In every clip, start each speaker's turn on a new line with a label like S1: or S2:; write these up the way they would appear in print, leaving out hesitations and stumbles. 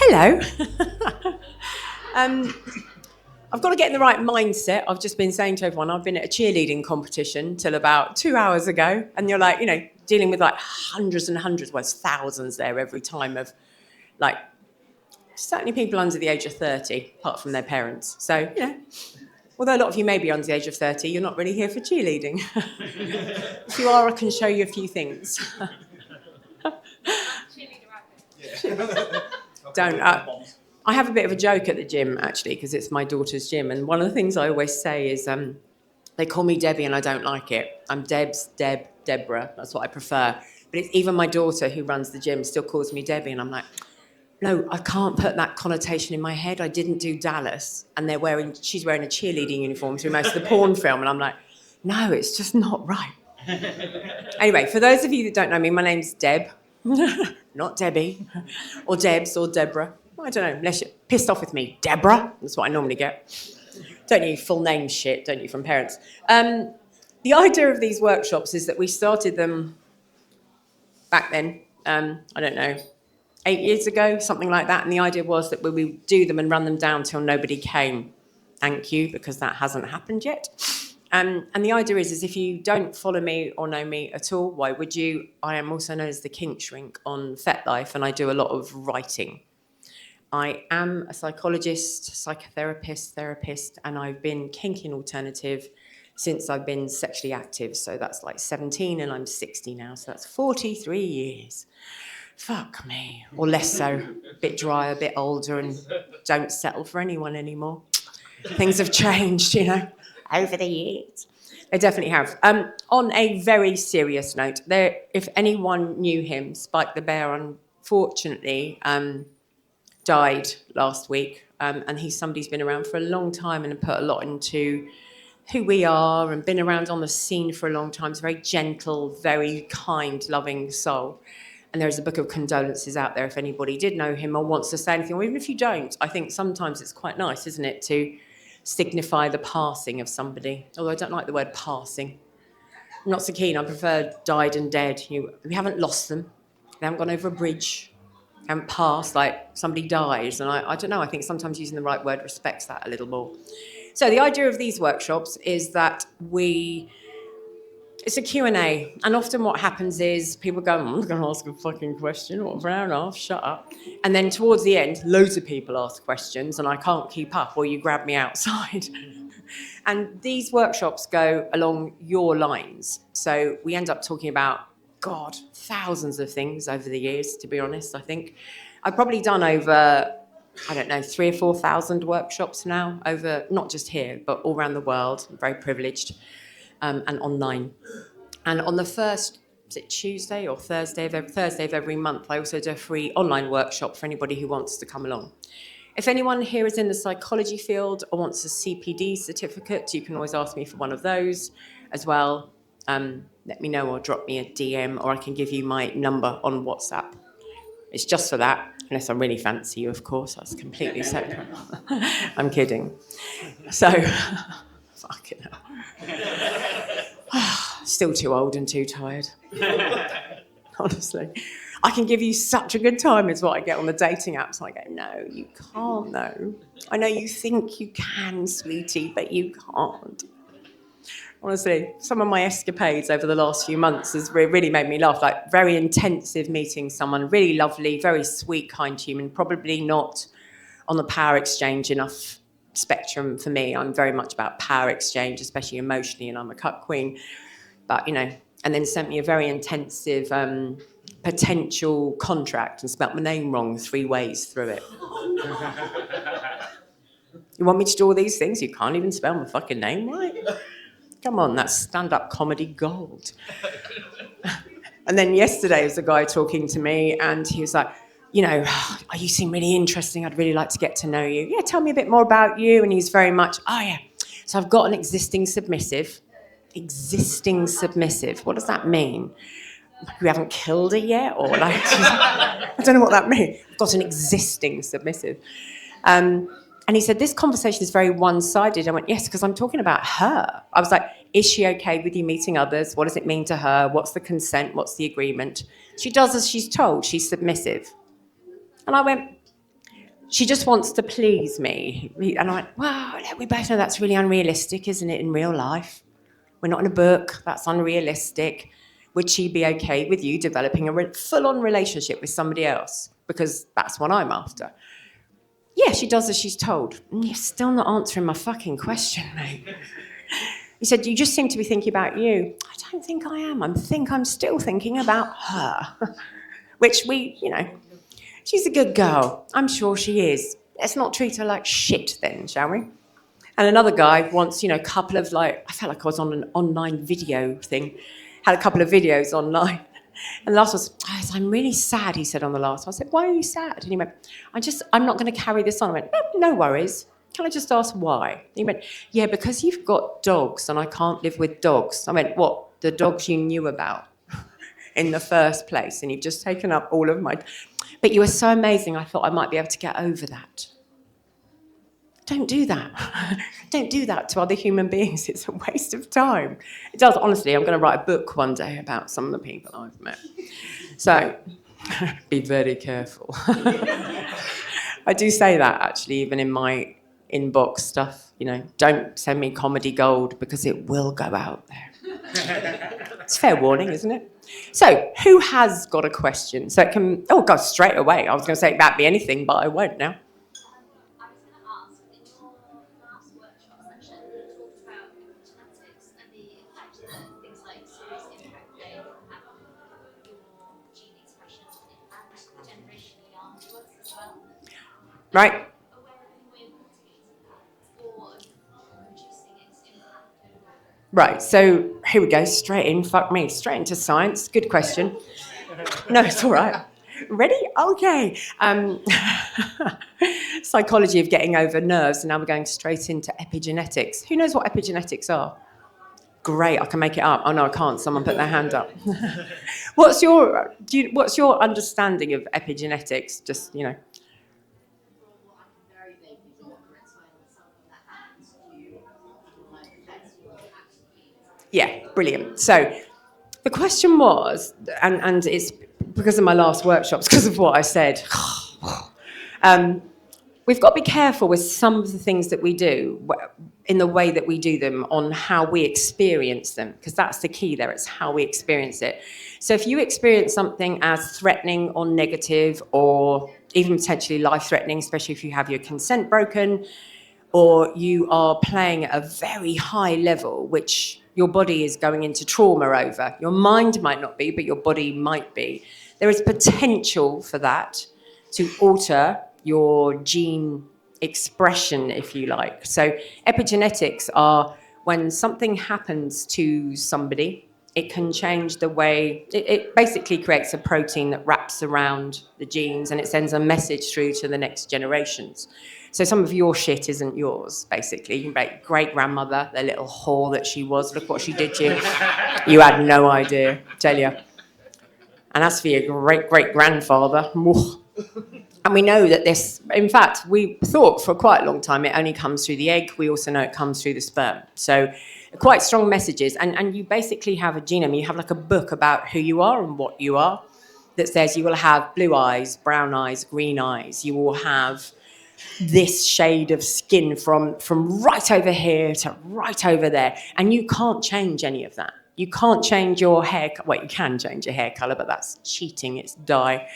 S1: Hello. I've got to get in the right mindset. I've just been saying to everyone, I've been at a cheerleading competition till about 2 hours ago. And you're like, dealing with like hundreds and hundreds, well, it's thousands there every time of like, certainly people under the age of 30, apart from their parents. So, although a lot of you may be under the age of 30, you're not really here for cheerleading. If you are, I can show you a few things. Don't. I have a bit of a joke at the gym, actually, because it's my daughter's gym. And one of the things I always say is they call me Debbie and I don't like it. I'm Debs, Deborah. That's what I prefer. But it's even my daughter who runs the gym still calls me Debbie. And I'm like, no, I can't put that connotation in my head. I didn't do Dallas. And she's wearing a cheerleading uniform through most of the porn film. And I'm like, no, it's just not right. Anyway, for those of you that don't know me, my name's Deb. Not Debbie. Or Debs or Deborah. I don't know, unless you're pissed off with me. Deborah, that's what I normally get. Don't you full name shit, don't you, from parents. The idea of these workshops is that we started them back then, I don't know, 8 years ago, something like that. And the idea was that we would do them and run them down till nobody came. Thank you, because that hasn't happened yet. And the idea is if you don't follow me or know me at all, why would you? I am also known as the Kink Shrink on FetLife, and I do a lot of writing. I am a psychologist, psychotherapist, therapist, and I've been kinking alternative since I've been sexually active. So that's like 17 and I'm 60 now. So that's 43 years. Fuck me. Or less so. A bit drier, a bit older, and don't settle for anyone anymore. Things have changed, over the years. They definitely have. On a very serious note, if anyone knew him, Spike the Bear, unfortunately, died last week, and he's somebody who's been around for a long time and put a lot into who we are and been around on the scene for a long time. He's a very gentle, very kind, loving soul. And there's a book of condolences out there if anybody did know him or wants to say anything, or even if you don't. I think sometimes it's quite nice, isn't it, to signify the passing of somebody. Although I don't like the word passing. I'm not so keen. I prefer died and dead. We haven't lost them. They haven't gone over a bridge. And passed, like somebody dies. And I don't know, I think sometimes using the right word respects that a little more. So the idea of these workshops is that it's a Q&A. And often what happens is people go, I'm going to ask a fucking question, what, for an hour and a half, shut up. And then towards the end, loads of people ask questions and I can't keep up, or you grab me outside. And these workshops go along your lines. So we end up talking about God, thousands of things over the years, to be honest, I think. I've probably done over, 3,000 or 4,000 workshops now, over, not just here, but all around the world. I'm very privileged, and online. And on the first, is it Tuesday or Thursday of every month, I also do a free online workshop for anybody who wants to come along. If anyone here is in the psychology field or wants a CPD certificate, you can always ask me for one of those as well. Let me know or drop me a DM, or I can give you my number on WhatsApp. It's just for that, unless I really fancy you, of course. That's completely separate. I'm kidding. So, fucking hell. Still too old and too tired. Honestly. I can give you such a good time is what I get on the dating apps. I go, no, you can't, though. I know you think you can, sweetie, but you can't. Honestly, some of my escapades over the last few months has really made me laugh. Like, very intensive meeting someone, really lovely, very sweet, kind human, probably not on the power exchange enough spectrum for me. I'm very much about power exchange, especially emotionally, and I'm a cut queen. But, and then sent me a very intensive potential contract and spelt my name wrong 3 ways through it. You want me to do all these things? You can't even spell my fucking name right? Come on, that's stand-up comedy gold. And then yesterday was a guy talking to me and he was like, you seem really interesting. I'd really like to get to know you. Yeah, tell me a bit more about you. And he's very much, so I've got an existing submissive. Existing submissive. What does that mean? You haven't killed her yet? Or like, I don't know what that means. I've got an existing submissive. And he said, this conversation is very one-sided. I went, yes, because I'm talking about her. I was like, is she okay with you meeting others? What does it mean to her? What's the consent? What's the agreement? She does as she's told. She's submissive. And I went, she just wants to please me. And I went, well, we both know that's really unrealistic, isn't it, in real life? We're not in a book. That's unrealistic. Would she be okay with you developing a full-on relationship with somebody else? Because that's what I'm after. Yeah, she does as she's told. You're still not answering my fucking question, mate. He said, you just seem to be thinking about you. I don't think I am. I think I'm still thinking about her. Which she's a good girl. I'm sure she is. Let's not treat her like shit then, shall we? And another guy wants, a couple of I felt like I was on an online video thing. Had a couple of videos online. And the last was, I'm really sad, he said on the last one. I said, why are you sad? And he went, I'm not going to carry this on. I went, no worries. Can I just ask why? He went, yeah, because you've got dogs and I can't live with dogs. I went, what? The dogs you knew about in the first place? And you've just taken up all of my... But you were so amazing, I thought I might be able to get over that. Don't do that. Don't do that to other human beings. It's a waste of time. It does, honestly. I'm going to write a book one day about some of the people I've met. So be very careful. I do say that, actually, even in my inbox stuff. Don't send me comedy gold because it will go out there. It's fair warning, isn't it? So who has got a question? So it can... Oh, God, straight away. I was going to say it might be anything, but I won't now. Right. Right, so here we go, straight in, fuck me, straight into science. Good question. No, it's all right. Ready? Okay. Psychology of getting over nerves, and now we're going straight into epigenetics. Who knows what epigenetics are? Great, I can make it up. Oh, no, I can't. Someone put their hand up. What's your understanding of epigenetics? Just, Yeah, brilliant. So the question was, and it's because of my last workshops, because of what I said, we've got to be careful with some of the things that we do in the way that we do them, on how we experience them, because that's the key there. It's how we experience it. So if you experience something as threatening or negative or even potentially life-threatening, especially if you have your consent broken, or you are playing at a very high level, which your body is going into trauma over. Your mind might not be, but your body might be. There is potential for that to alter your gene expression, if you like. So epigenetics are when something happens to somebody, it can change the way, it basically creates a protein that wraps around the genes and it sends a message through to the next generations. So some of your shit isn't yours, basically. Your great-grandmother, the little whore that she was, look what she did to you. You had no idea, tell you. And as for your great-great-grandfather, and we know that this, in fact, we thought for quite a long time it only comes through the egg. We also know it comes through the sperm. So quite strong messages. And you basically have a genome. You have like a book about who you are and what you are that says you will have blue eyes, brown eyes, green eyes. You will have this shade of skin from right over here to right over there. And you can't change any of that. You can't change your hair. Well, you can change your hair colour, but that's cheating. It's dye.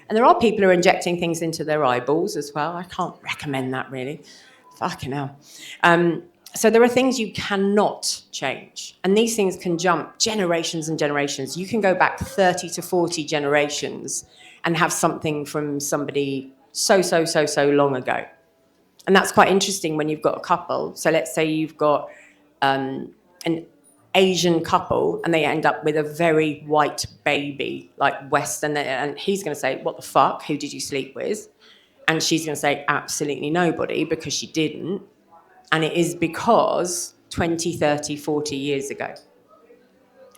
S1: And there are people who are injecting things into their eyeballs as well. I can't recommend that, really. Fucking hell. So there are things you cannot change. And these things can jump generations and generations. You can go back 30 to 40 generations and have something from somebody so long ago. And that's quite interesting when you've got a couple. So let's say you've got an Asian couple and they end up with a very white baby, like Western, and he's going to say, what the fuck, who did you sleep with? And she's going to say, absolutely nobody, because she didn't. And it is because 20, 30, 40 years ago.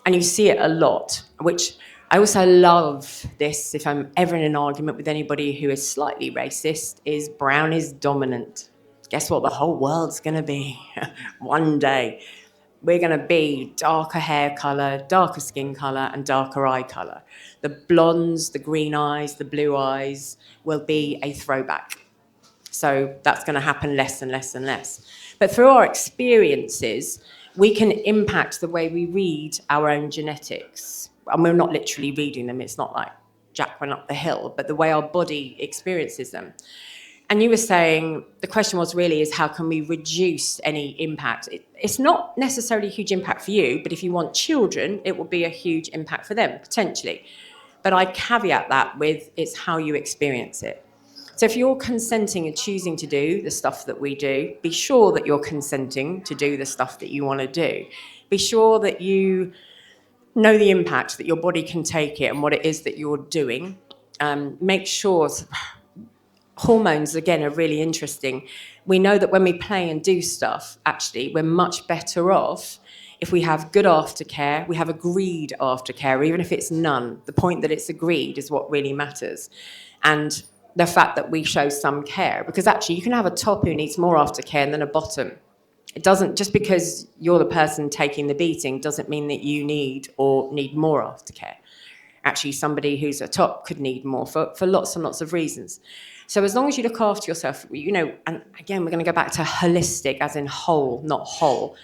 S1: And you see it a lot, which I also love this, if I'm ever in an argument with anybody who is slightly racist, is brown is dominant. Guess what the whole world's going to be one day? We're going to be darker hair colour, darker skin colour, and darker eye colour. The blondes, the green eyes, the blue eyes will be a throwback. So that's going to happen less and less and less. But through our experiences, we can impact the way we read our own genetics. And we're not literally reading them. It's not like Jack went up the hill, but the way our body experiences them. And you were saying, the question was really is how can we reduce any impact? It's not necessarily a huge impact for you, but if you want children, it will be a huge impact for them, potentially. But I caveat that with it's how you experience it. So if you're consenting and choosing to do the stuff that we do, be sure that you're consenting to do the stuff that you want to do. Be sure that you know the impact that your body can take it and what it is that you're doing. Make sure... Hormones, again, are really interesting. We know that when we play and do stuff, actually, we're much better off if we have good aftercare, we have agreed aftercare, even if it's none. The point that it's agreed is what really matters. And the fact that we show some care, because actually you can have a top who needs more aftercare than a bottom. It doesn't, just because you're the person taking the beating doesn't mean that you need more aftercare. Actually, somebody who's a top could need more for lots and lots of reasons. So as long as you look after yourself, and again, we're going to go back to holistic, as in whole, not whole.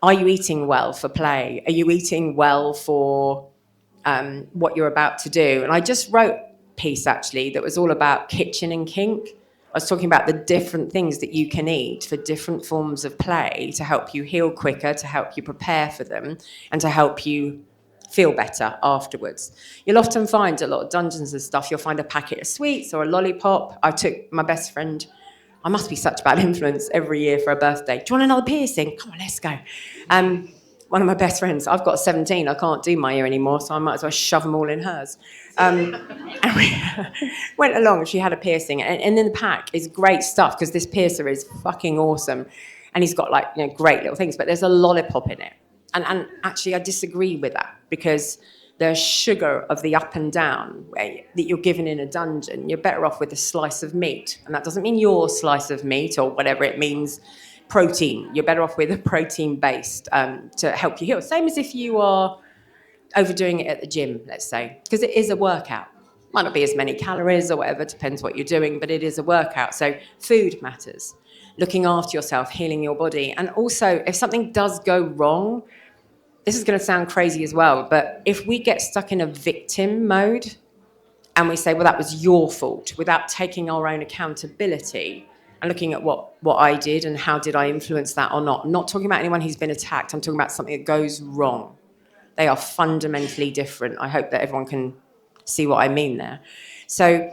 S1: Are you eating well for play? Are you eating well for what you're about to do? And I just wrote a piece, actually, that was all about kitchen and kink. I was talking about the different things that you can eat for different forms of play to help you heal quicker, to help you prepare for them, and to help you feel better afterwards. You'll often find a lot of dungeons and stuff, you'll find a packet of sweets or a lollipop. I took my best friend, I must be such a bad influence, every year for her birthday. Do you want another piercing? Come on, let's go. One of my best friends, I've got 17, I can't do my ear anymore, so I might as well shove them all in hers. And we went along, she had a piercing, and in the pack is great stuff, because this piercer is fucking awesome. And he's got great little things, but there's a lollipop in it. And actually, I disagree with that, because the sugar of the up and down that you're given in a dungeon, you're better off with a slice of meat. And that doesn't mean your slice of meat or whatever, it means protein. You're better off with a protein-based to help you heal. Same as if you are overdoing it at the gym, let's say, because it is a workout. Might not be as many calories or whatever, depends what you're doing, but it is a workout. So food matters. Looking after yourself, healing your body. And also, if something does go wrong, this is going to sound crazy as well, but if we get stuck in a victim mode and we say, well, that was your fault, without taking our own accountability and looking at what I did and how did I influence that or not. I'm not talking about anyone who's been attacked. I'm talking about something that goes wrong. They are fundamentally different. I hope that everyone can see what I mean there. So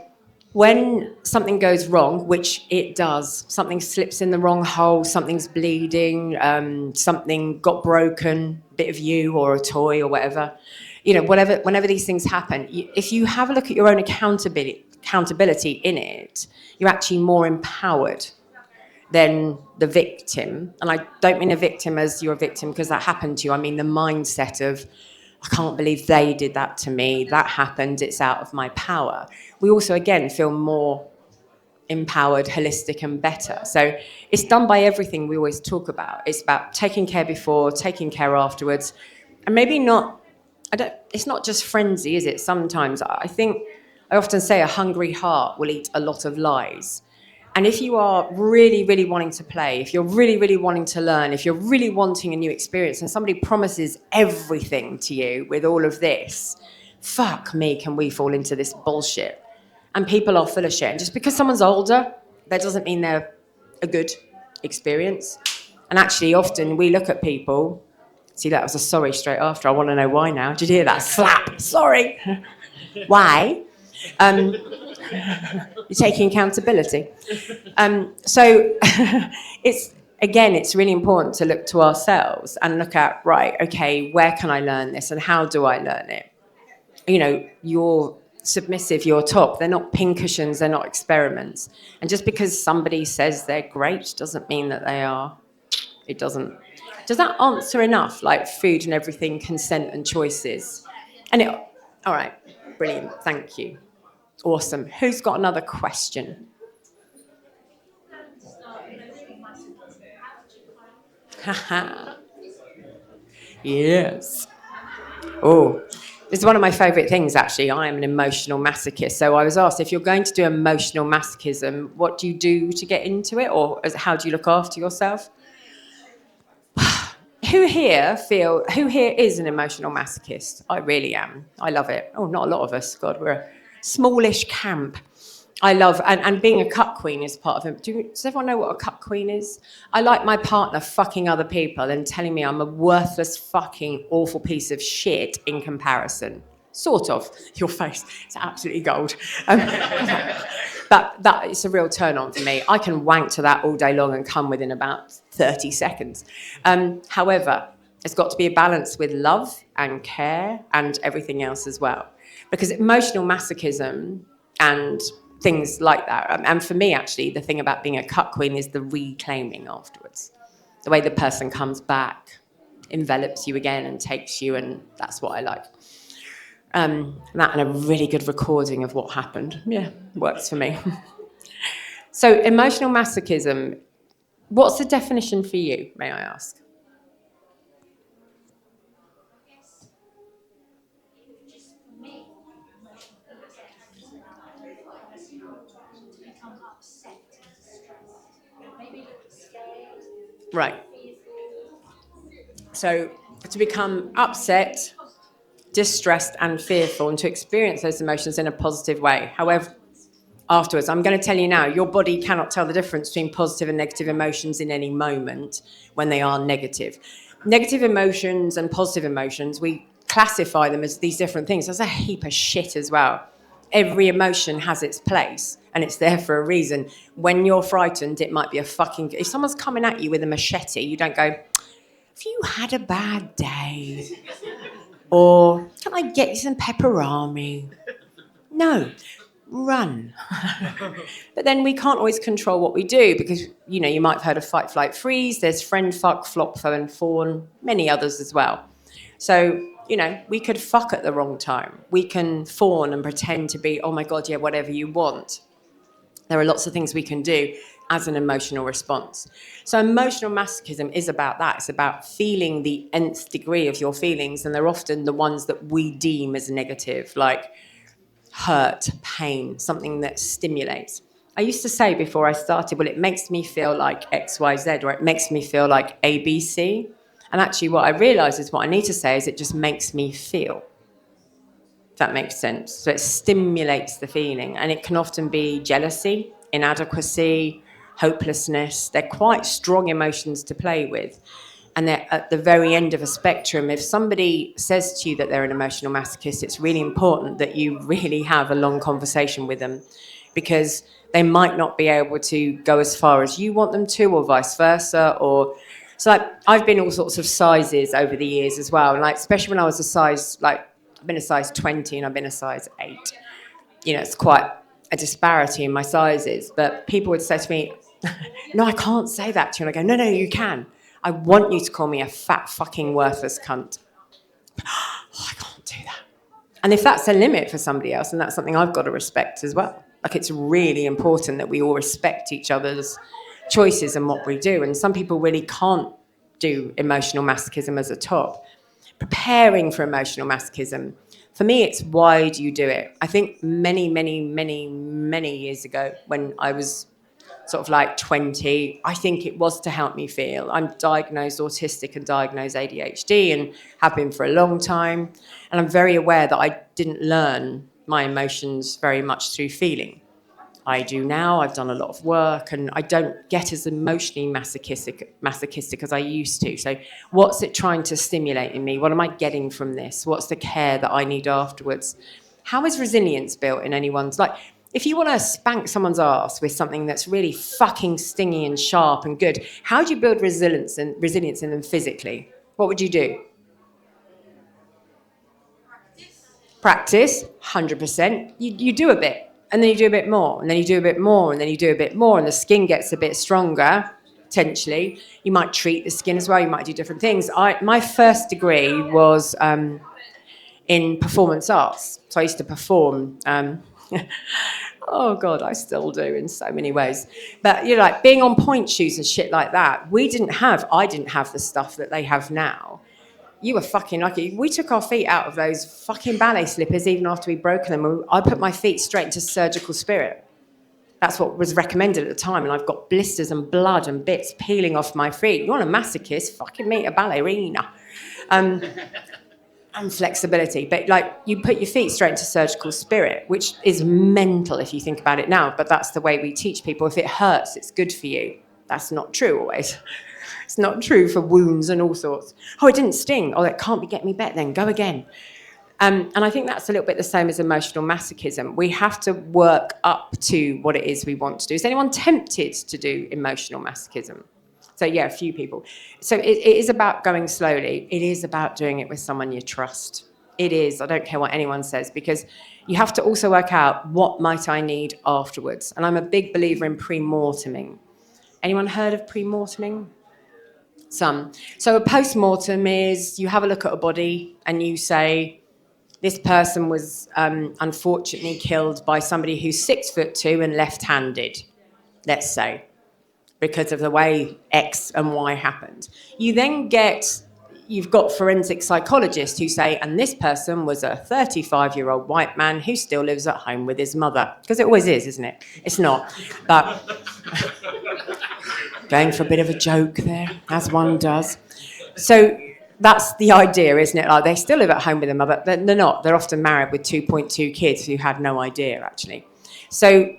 S1: when something goes wrong, which it does, something slips in the wrong hole, something's bleeding, something got broken, a bit of you or a toy or whatever, whenever these things happen, if you have a look at your own accountability in it, you're actually more empowered than the victim. And I don't mean a victim as you're a victim because that happened to you. I mean the mindset of, I can't believe they did that to me. That happened. It's out of my power. We also, again, feel more empowered, holistic, and better. So it's done by everything we always talk about. It's about taking care before, taking care afterwards. And maybe it's not just frenzy, is it? Sometimes I often say a hungry heart will eat a lot of lies. And if you are really, really wanting to play, if you're really, really wanting to learn, if you're really wanting a new experience and somebody promises everything to you with all of this, fuck me, can we fall into this bullshit? And people are full of shit. And just because someone's older, that doesn't mean they're a good experience. And actually, often we look at people, see, that was a sorry straight after. I want to know why now. Did you hear that? Slap. Sorry. Why? You're taking accountability. So it's really important to look to ourselves and look at, right, okay, where can I learn this and how do I learn it? You're submissive, you're top. They're not pincushions, they're not experiments. And just because somebody says they're great doesn't mean that they are. It doesn't. Does that answer enough? Like food and everything, consent and choices. All right, brilliant, thank you. Awesome. Who's got another question? Haha. Yes. Oh, It's one of my favourite things, actually. I am an emotional masochist. So I was asked, if you're going to do emotional masochism, what do you do to get into it? Or how do you look after yourself? Who here is an emotional masochist? I really am. I love it. Oh, not a lot of us. God, we're a smallish camp. I love, and being a cuck queen is part of it. Does everyone know what a cuck queen is? I like my partner fucking other people and telling me I'm a worthless, fucking, awful piece of shit in comparison. Sort of. Your face, it's absolutely gold. But that is a real turn on for me. I can wank to that all day long and come within about 30 seconds. However, it's got to be a balance with love and care and everything else as well. Because emotional masochism and things like that, and for me, actually, the thing about being a cuck queen is the reclaiming afterwards. The way the person comes back, envelops you again and takes you, and that's what I like. That and a really good recording of what happened. Yeah, works for me. So emotional masochism, what's the definition for you, may I ask? Right. So to become upset, distressed and fearful, and to experience those emotions in a positive way. However, afterwards, I'm going to tell you now, your body cannot tell the difference between positive and negative emotions in any moment when they are negative. Negative emotions and positive emotions, we classify them as these different things. There's a heap of shit as well. Every emotion has its place and it's there for a reason. When you're frightened, it might be a fucking... If someone's coming at you with a machete, you don't go, have you had a bad day? Or, can I get you some pepperami? No, run. But then we can't always control what we do because, you know, you might have heard of fight, flight, freeze. There's friend, fuck, flop, phone, fawn, many others as well. So, you know, we could fuck at the wrong time. We can fawn and pretend to be, oh my God, yeah, whatever you want. There are lots of things we can do as an emotional response. So emotional masochism is about that. It's about feeling the nth degree of your feelings, and they're often the ones that we deem as negative, like hurt, pain, something that stimulates. I used to say before I started, well, it makes me feel like X, Y, Z, or it makes me feel like A, B, C. And actually what I realised is what I need to say is it just makes me feel. If that makes sense. So it stimulates the feeling, and it can often be jealousy, inadequacy, hopelessness. They're quite strong emotions to play with, and they're at the very end of a spectrum. If somebody says to you that they're an emotional masochist, it's really important that you really have a long conversation with them, because they might not be able to go as far as you want them to, or vice versa. Or so, like, I've been all sorts of sizes over the years as well, and like especially when I was a size, like I've been a size 20 and I've been a size 8. You know, it's quite a disparity in my sizes. But people would say to me, no, I can't say that to you. And I go, no, you can. I want you to call me a fat fucking worthless cunt. Oh, I can't do that. And if that's a limit for somebody else, then that's something I've got to respect as well. Like, it's really important that we all respect each other's choices and what we do. And some people really can't do emotional masochism as a top. Preparing for emotional masochism, for me, it's why do you do it? I think many years ago, when I was sort of like 20, I think it was to help me feel. I'm diagnosed autistic and diagnosed ADHD and have been for a long time. And I'm very aware that I didn't learn my emotions very much through feeling. I do now. I've done a lot of work, and I don't get as emotionally masochistic as I used to. So what's it trying to stimulate in me? What am I getting from this? What's the care that I need afterwards? How is resilience built in anyone's... Like, if you want to spank someone's ass with something that's really fucking stingy and sharp and good, how do you build resilience in them physically? What would you do? Practice, 100%. You do a bit. And then you do a bit more, and then you do a bit more, and then you do a bit more, and the skin gets a bit stronger, potentially. You might treat the skin as well. You might do different things. My first degree was in performance arts. So I used to perform. Oh, God, I still do in so many ways. But, you know, like being on point shoes and shit like that, I didn't have the stuff that they have now. You were fucking lucky. We took our feet out of those fucking ballet slippers even after we'd broken them. I put my feet straight into surgical spirit. That's what was recommended at the time, and I've got blisters and blood and bits peeling off my feet. You want a masochist? Fucking meet a ballerina. And flexibility. But like, you put your feet straight into surgical spirit, which is mental if you think about it now, but that's the way we teach people. If it hurts, it's good for you. That's not true always. It's not true for wounds and all sorts. Oh, it didn't sting. Oh, that can't be getting me better then. Go again. And I think that's a little bit the same as emotional masochism. We have to work up to what it is we want to do. Is anyone tempted to do emotional masochism? So yeah, a few people. So it is about going slowly. It is about doing it with someone you trust. It is. I don't care what anyone says, because you have to also work out what might I need afterwards. And I'm a big believer in premorteming. Anyone heard of premorteming? Some. So a post-mortem is you have a look at a body and you say, this person was unfortunately killed by somebody who's 6'2" and left-handed, let's say, because of the way X and Y happened. You've got forensic psychologists who say, and this person was a 35-year-old white man who still lives at home with his mother. Because it always is, isn't it? It's not. But going for a bit of a joke there, as one does. So that's the idea, isn't it? Like, they still live at home with their mother. They're not. They're often married with 2.2 kids who had no idea, actually. So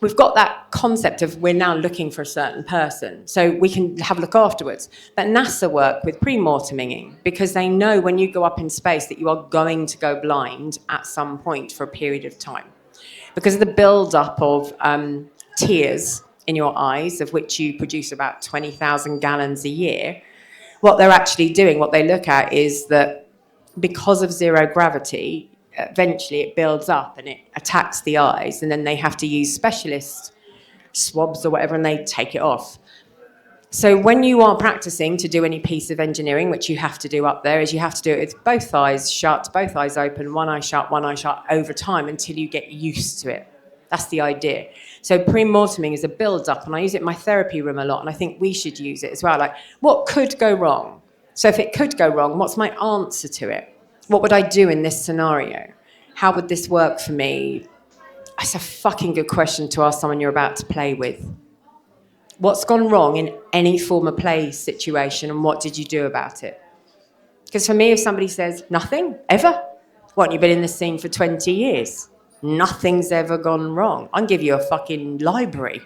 S1: we've got that concept of we're now looking for a certain person, so we can have a look afterwards. But NASA work with premorteming because they know when you go up in space that you are going to go blind at some point for a period of time. Because of the build-up of tears in your eyes, of which you produce about 20,000 gallons a year, what they're actually doing, what they look at is that because of zero gravity, eventually it builds up and it attacks the eyes, and then they have to use specialist swabs or whatever, and they take it off. So when you are practicing to do any piece of engineering, which you have to do up there, is you have to do it with both eyes shut, both eyes open, one eye shut over time until you get used to it. That's the idea. So premorteming is a build-up, and I use it in my therapy room a lot, and I think we should use it as well. Like, what could go wrong? So if it could go wrong, what's my answer to it? What would I do in this scenario? How would this work for me? That's a fucking good question to ask someone you're about to play with. What's gone wrong in any form of play situation, and what did you do about it? Because for me, if somebody says, nothing, ever? What, you've been in this scene for 20 years? Nothing's ever gone wrong. I can give you a fucking library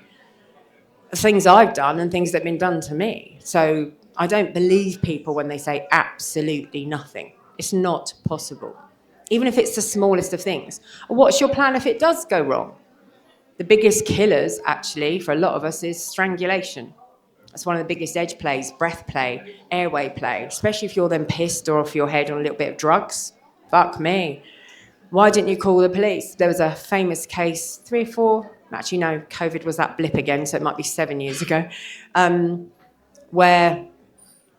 S1: of things I've done and things that have been done to me. So I don't believe people when they say absolutely nothing. It's not possible. Even if it's the smallest of things. What's your plan if it does go wrong? The biggest killers, actually, for a lot of us, is strangulation. That's one of the biggest edge plays, breath play, airway play, especially if you're then pissed or off your head on a little bit of drugs. Fuck me. Why didn't you call the police? There was a famous case, 3 or 4, actually no, COVID was that blip again, so it might be 7 years ago, where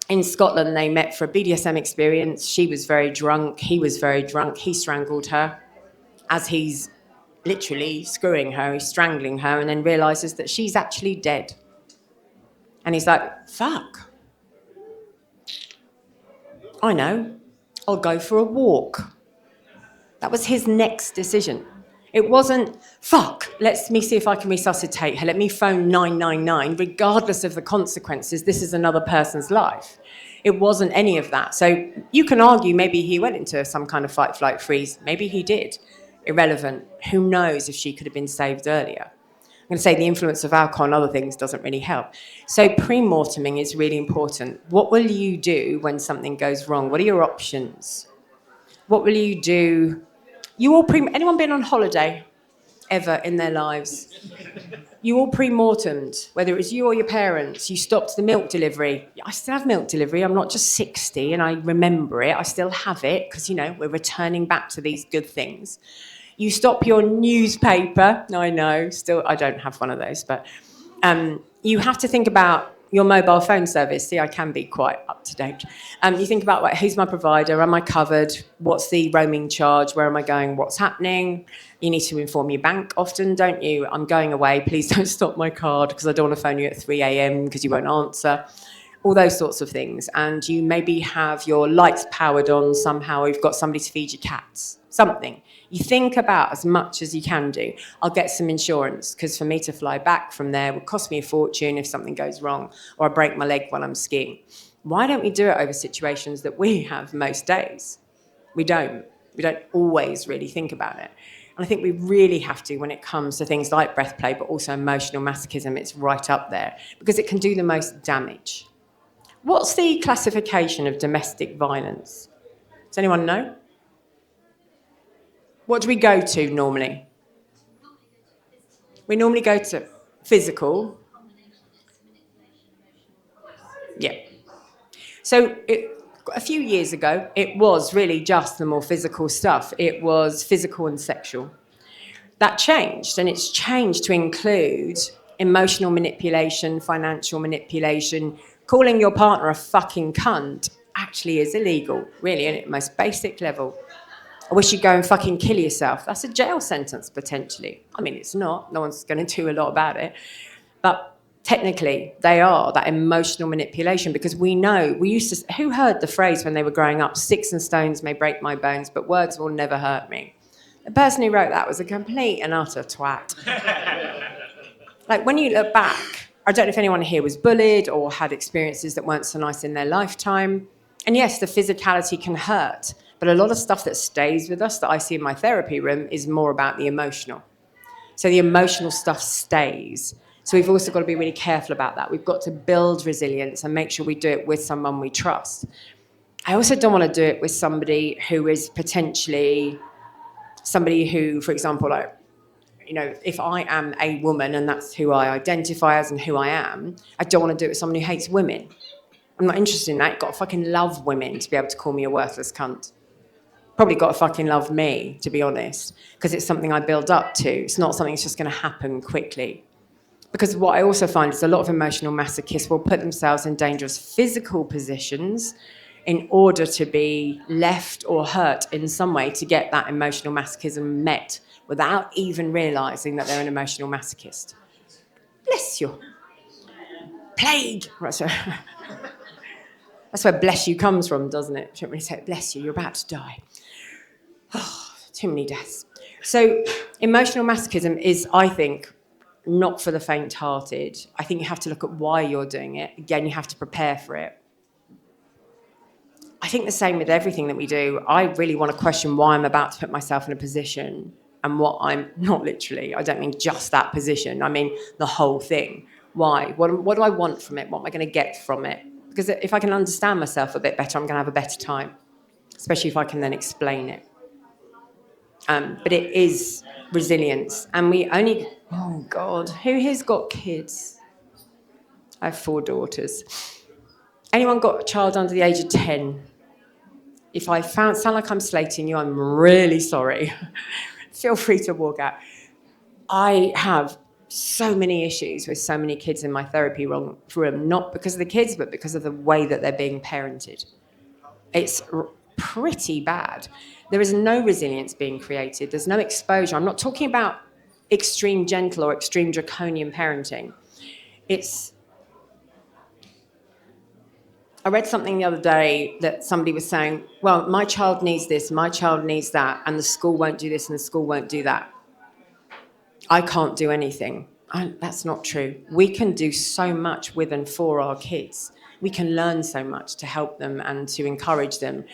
S1: in Scotland they met for a BDSM experience. She was very drunk, he was very drunk, he strangled her. As he's literally screwing her, he's strangling her, and then realises that she's actually dead. And he's like, fuck. I know, I'll go for a walk. That was his next decision. It wasn't, fuck, let me see if I can resuscitate her. Let me phone 999. Regardless of the consequences, this is another person's life. It wasn't any of that. So you can argue maybe he went into some kind of fight, flight, freeze. Maybe he did. Irrelevant. Who knows if she could have been saved earlier? I'm going to say the influence of alcohol and other things doesn't really help. So premorteming is really important. What will you do when something goes wrong? What are your options? What will you do? Anyone been on holiday ever in their lives? You all pre-mortemed, whether it was you or your parents. You stopped the milk delivery. I still have milk delivery. I'm not just 60 and I remember it. I still have it because, we're returning back to these good things. You stop your newspaper. I know, still, I don't have one of those, but you have to think about your mobile phone service. See, I can be quite up to date. You think about who's my provider? Am I covered? What's the roaming charge? Where am I going? What's happening? You need to inform your bank often, don't you? I'm going away. Please don't stop my card because I don't want to phone you at 3 a.m. because you won't answer. all those sorts of things. And you maybe have your lights powered on somehow, you've got somebody to feed your cats, something. You think about as much as you can do. I'll get some insurance, because for me to fly back from there would cost me a fortune if something goes wrong, or I break my leg while I'm skiing. Why don't we do it over situations that we have most days? We don't. We don't always really think about it. And I think we really have to when it comes to things like breath play, but also emotional masochism. It's right up there because it can do the most damage. What's the classification of domestic violence? Does anyone know? What do we go to normally? We normally go to physical. Yeah. So a few years ago, it was really just the more physical stuff. It was physical and sexual. That changed, and it's changed to include emotional manipulation, financial manipulation. Calling your partner a fucking cunt actually is illegal, really, at its most basic level. I wish you'd go and fucking kill yourself. That's a jail sentence, potentially. I mean, it's not. No one's going to do a lot about it. But technically, they are that emotional manipulation, because we know, we used to, who heard the phrase when they were growing up, sticks and stones may break my bones, but words will never hurt me. The person who wrote that was a complete and utter twat. Like, when you look back, I don't know if anyone here was bullied or had experiences that weren't so nice in their lifetime. And yes, the physicality can hurt, but a lot of stuff that stays with us that I see in my therapy room is more about the emotional. So the emotional stuff stays. So we've also got to be really careful about that. We've got to build resilience and make sure we do it with someone we trust. I also don't want to do it with somebody who is potentially somebody who, for example, like, you know, if I am a woman and that's who I identify as and who I am, I don't want to do it with someone who hates women. I'm not interested in that. You've got to fucking love women to be able to call me a worthless cunt. Probably got to fucking love me, to be honest, because it's something I build up to. It's not something that's just going to happen quickly. Because what I also find is a lot of emotional masochists will put themselves in dangerous physical positions in order to be left or hurt in some way to get that emotional masochism met without even realising that they're an emotional masochist. Bless you. Plague. Right, so that's where bless you comes from, doesn't it? Shouldn't really say bless you, you're about to die. Oh, too many deaths. So emotional masochism is, I think, not for the faint-hearted. I think you have to look at why you're doing it. Again, you have to prepare for it. I think the same with everything that we do. I really want to question why I'm about to put myself in a position and what I'm, not literally, I don't mean just that position, I mean the whole thing. Why? What do I want from it? What am I going to get from it? Because if I can understand myself a bit better, I'm going to have a better time, especially if I can then explain it. But it is resilience. And we only, oh God, who here's got kids? I have 4 daughters. Anyone got a child under the age of 10? If I sound like I'm slating you, I'm really sorry. Feel free to walk out. I have so many issues with so many kids in my therapy room, not because of the kids, but because of the way that they're being parented. It's pretty bad. There is no resilience being created. There's no exposure. I'm not talking about extreme gentle or extreme draconian parenting. I read something the other day that somebody was saying, well, my child needs this, my child needs that, and the school won't do this and the school won't do that. I can't do anything. That's not true. We can do so much with and for our kids. We can learn so much to help them and to encourage them.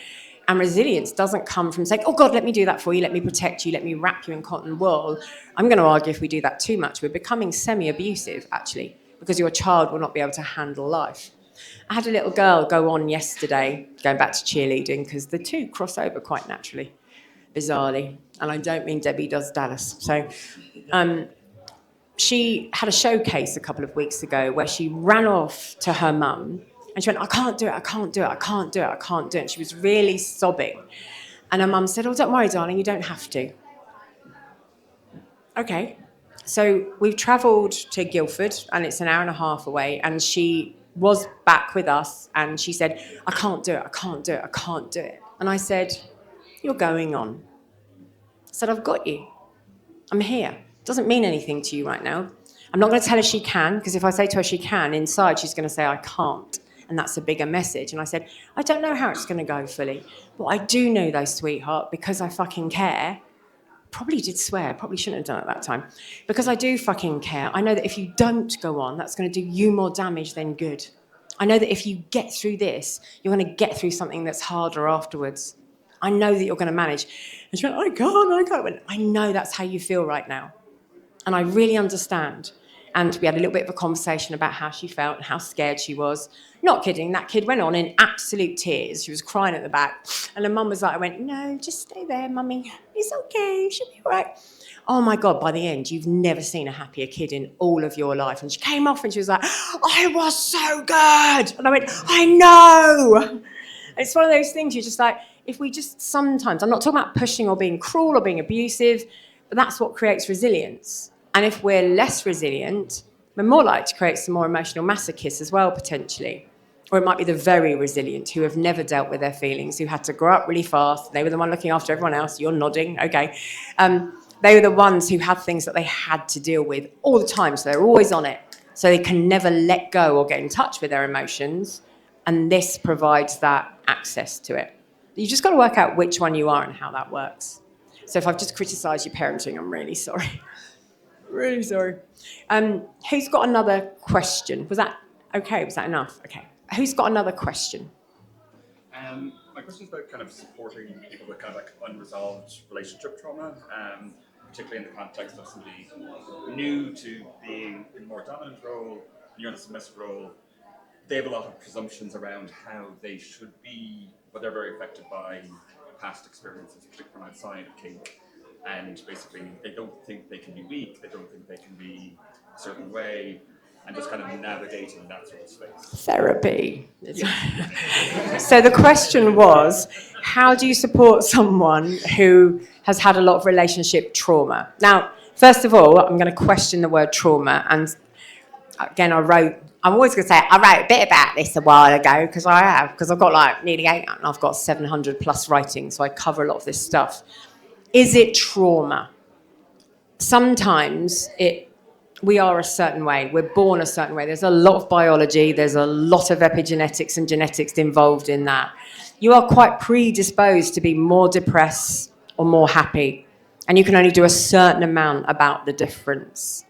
S1: And resilience doesn't come from saying, oh God, let me do that for you, let me protect you, let me wrap you in cotton wool. I'm going to argue if we do that too much, we're becoming semi-abusive, actually, because your child will not be able to handle life. I had a little girl go on yesterday, going back to cheerleading, because the two cross over quite naturally, bizarrely. And I don't mean Debbie does Dallas. So she had a showcase a couple of weeks ago where she ran off to her mum and she went, I can't do it, I can't do it, I can't do it, I can't do it. And she was really sobbing. And her mum said, oh, don't worry, darling, you don't have to. Okay. So we've travelled to Guildford and it's an hour and a half away, and she was back with us and she said, I can't do it, I can't do it, I can't do it. And I said, you're going on. I said, I've got you. I'm here. It doesn't mean anything to you right now. I'm not going to tell her she can, because if I say to her she can, inside she's going to say I can't. and that's a bigger message. And I said, I don't know how it's going to go fully, but I do know though, sweetheart, because I fucking care. Probably did swear, probably shouldn't have done it at that time. Because I do fucking care. I know that if you don't go on, that's going to do you more damage than good. I know that if you get through this, you're going to get through something that's harder afterwards. I know that you're going to manage. And she went, I can't. I went, I know that's how you feel right now. And I really understand. And we had a little bit of a conversation about how she felt and how scared she was. Not kidding, that kid went on in absolute tears. She was crying at the back. And the mum was like, I went, no, just stay there, mummy. It's okay, she'll be all right. Oh my God, by the end, you've never seen a happier kid in all of your life. And she came off and she was like, I was so good. And I went, I know. It's one of those things you're just like, if we just sometimes, I'm not talking about pushing or being cruel or being abusive, but that's what creates resilience. And if we're less resilient, we're more likely to create some more emotional masochists as well, potentially. Or it might be the very resilient who have never dealt with their feelings, who had to grow up really fast. They were the one looking after everyone else. You're nodding, okay. They were the ones who had things that they had to deal with all the time, so they're always on it. So they can never let go or get in touch with their emotions. And this provides that access to it. You've just got to work out which one you are and how that works. So if I've just criticised your parenting, I'm really sorry. Really sorry. Who's got another question? Was that okay? Was that enough? Okay. Who's got another question?
S2: My question is about kind of supporting people with kind of like unresolved relationship trauma, particularly in the context of somebody new to being in a more dominant role, you're in a submissive role. They have a lot of presumptions around how they should be, but they're very affected by past experiences, particularly from outside of kink. And basically, they don't think they can be weak, they don't think they can be a certain way, and just kind of navigating that sort of space.
S1: Therapy. So the question was, how do you support someone who has had a lot of relationship trauma? Now, first of all, I'm going to question the word trauma. And again, I'm always going to say, I wrote a bit about this a while ago, because I've got like nearly 8, and I've got 700 plus writings, so I cover a lot of this stuff. Is it trauma? Sometimes we are a certain way. We're born a certain way. There's a lot of biology. There's a lot of epigenetics and genetics involved in that. You are quite predisposed to be more depressed or more happy. And you can only do a certain amount about the difference.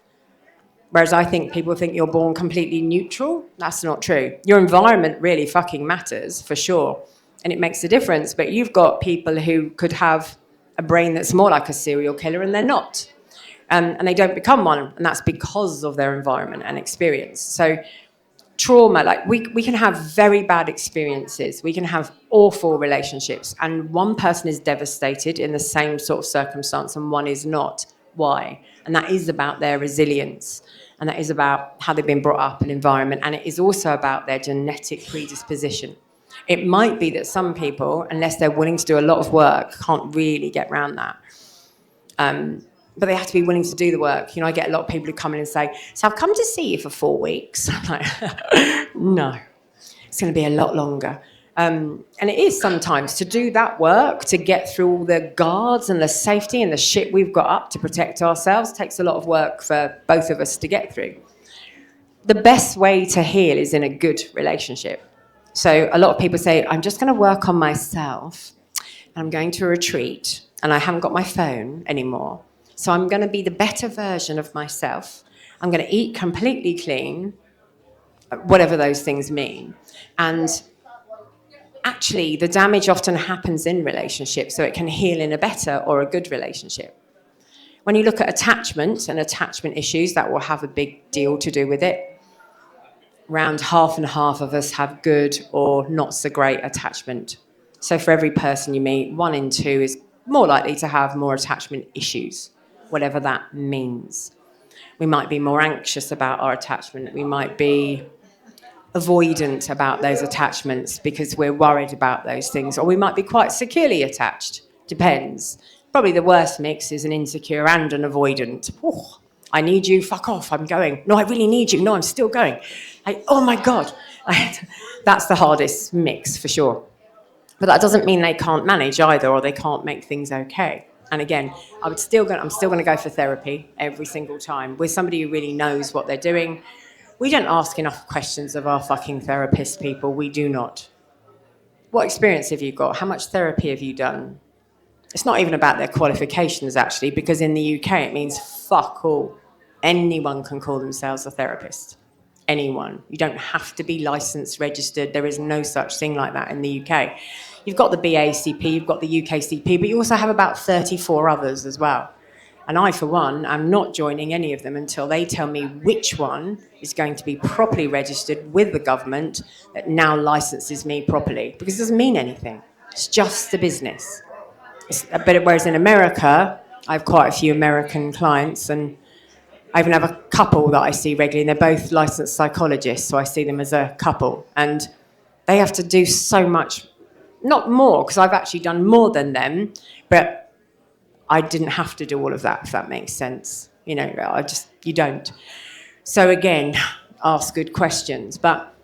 S1: Whereas I think people think you're born completely neutral. That's not true. Your environment really fucking matters, for sure. And it makes a difference. But you've got people who could have a brain that's more like a serial killer, and they're not. And they don't become one, and that's because of their environment and experience. So trauma, like we can have very bad experiences, we can have awful relationships, and one person is devastated in the same sort of circumstance and one is not. Why? And that is about their resilience, and that is about how they've been brought up and environment, and it is also about their genetic predisposition. It might be that some people, unless they're willing to do a lot of work, can't really get around that. But they have to be willing to do the work. You know, I get a lot of people who come in and say, so I've come to see you for 4 weeks. I'm like, no, it's going to be a lot longer. And it is sometimes to do that work, to get through all the guards and the safety and the shit we've got up to protect ourselves, takes a lot of work for both of us to get through. The best way to heal is in a good relationship. So a lot of people say, I'm just going to work on myself. I'm going to a retreat and I haven't got my phone anymore. So I'm going to be the better version of myself. I'm going to eat completely clean, whatever those things mean. And actually, the damage often happens in relationships, so it can heal in a better or a good relationship. When you look at attachment and attachment issues, that will have a big deal to do with it. Around half and half of us have good or not so great attachment. So for every person you meet, 1 in 2 is more likely to have more attachment issues, whatever that means. We might be more anxious about our attachment. We might be avoidant about those attachments because we're worried about those things. Or we might be quite securely attached. Depends. Probably the worst mix is an insecure and an avoidant. Oh, I need you, fuck off, I'm going. No, I really need you. No, I'm still going. Oh my God. That's the hardest mix for sure. But that doesn't mean they can't manage either, or they can't make things okay. And again, I'm still going to go for therapy every single time with somebody who really knows what they're doing, We don't ask enough questions of our fucking therapist people. We do not. What experience have you got? How much therapy have you done? It's not even about their qualifications, actually, because in the UK it means fuck all. Anyone can call themselves a therapist. Anyone. You don't have to be licensed, registered. There is no such thing like that in the UK. You've got the BACP, you've got the UKCP, but you also have about 34 others as well. And I, for one, am not joining any of them until they tell me which one is going to be properly registered with the government that now licenses me properly, because it doesn't mean anything. It's just a business. But whereas in America, I have quite a few American clients, and I even have a couple that I see regularly, and they're both licensed psychologists, so I see them as a couple. And they have to do so much, not more, because I've actually done more than them, but I didn't have to do all of that, if that makes sense. You know, you don't. So again, ask good questions. But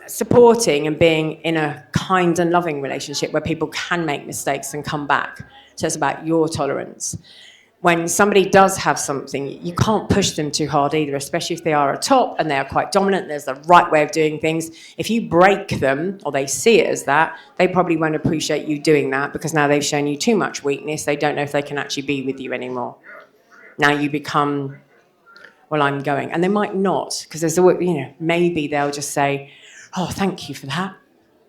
S1: supporting and being in a kind and loving relationship where people can make mistakes and come back. So it's about your tolerance. When somebody does have something, you can't push them too hard either, especially if they are a top and they are quite dominant. There's the right way of doing things. If you break them, or they see it as that, they probably won't appreciate you doing that, because now they've shown you too much weakness. They don't know if they can actually be with you anymore. Now you become, well, I'm going. And they might not, because there's always, maybe they'll just say, oh, thank you for that.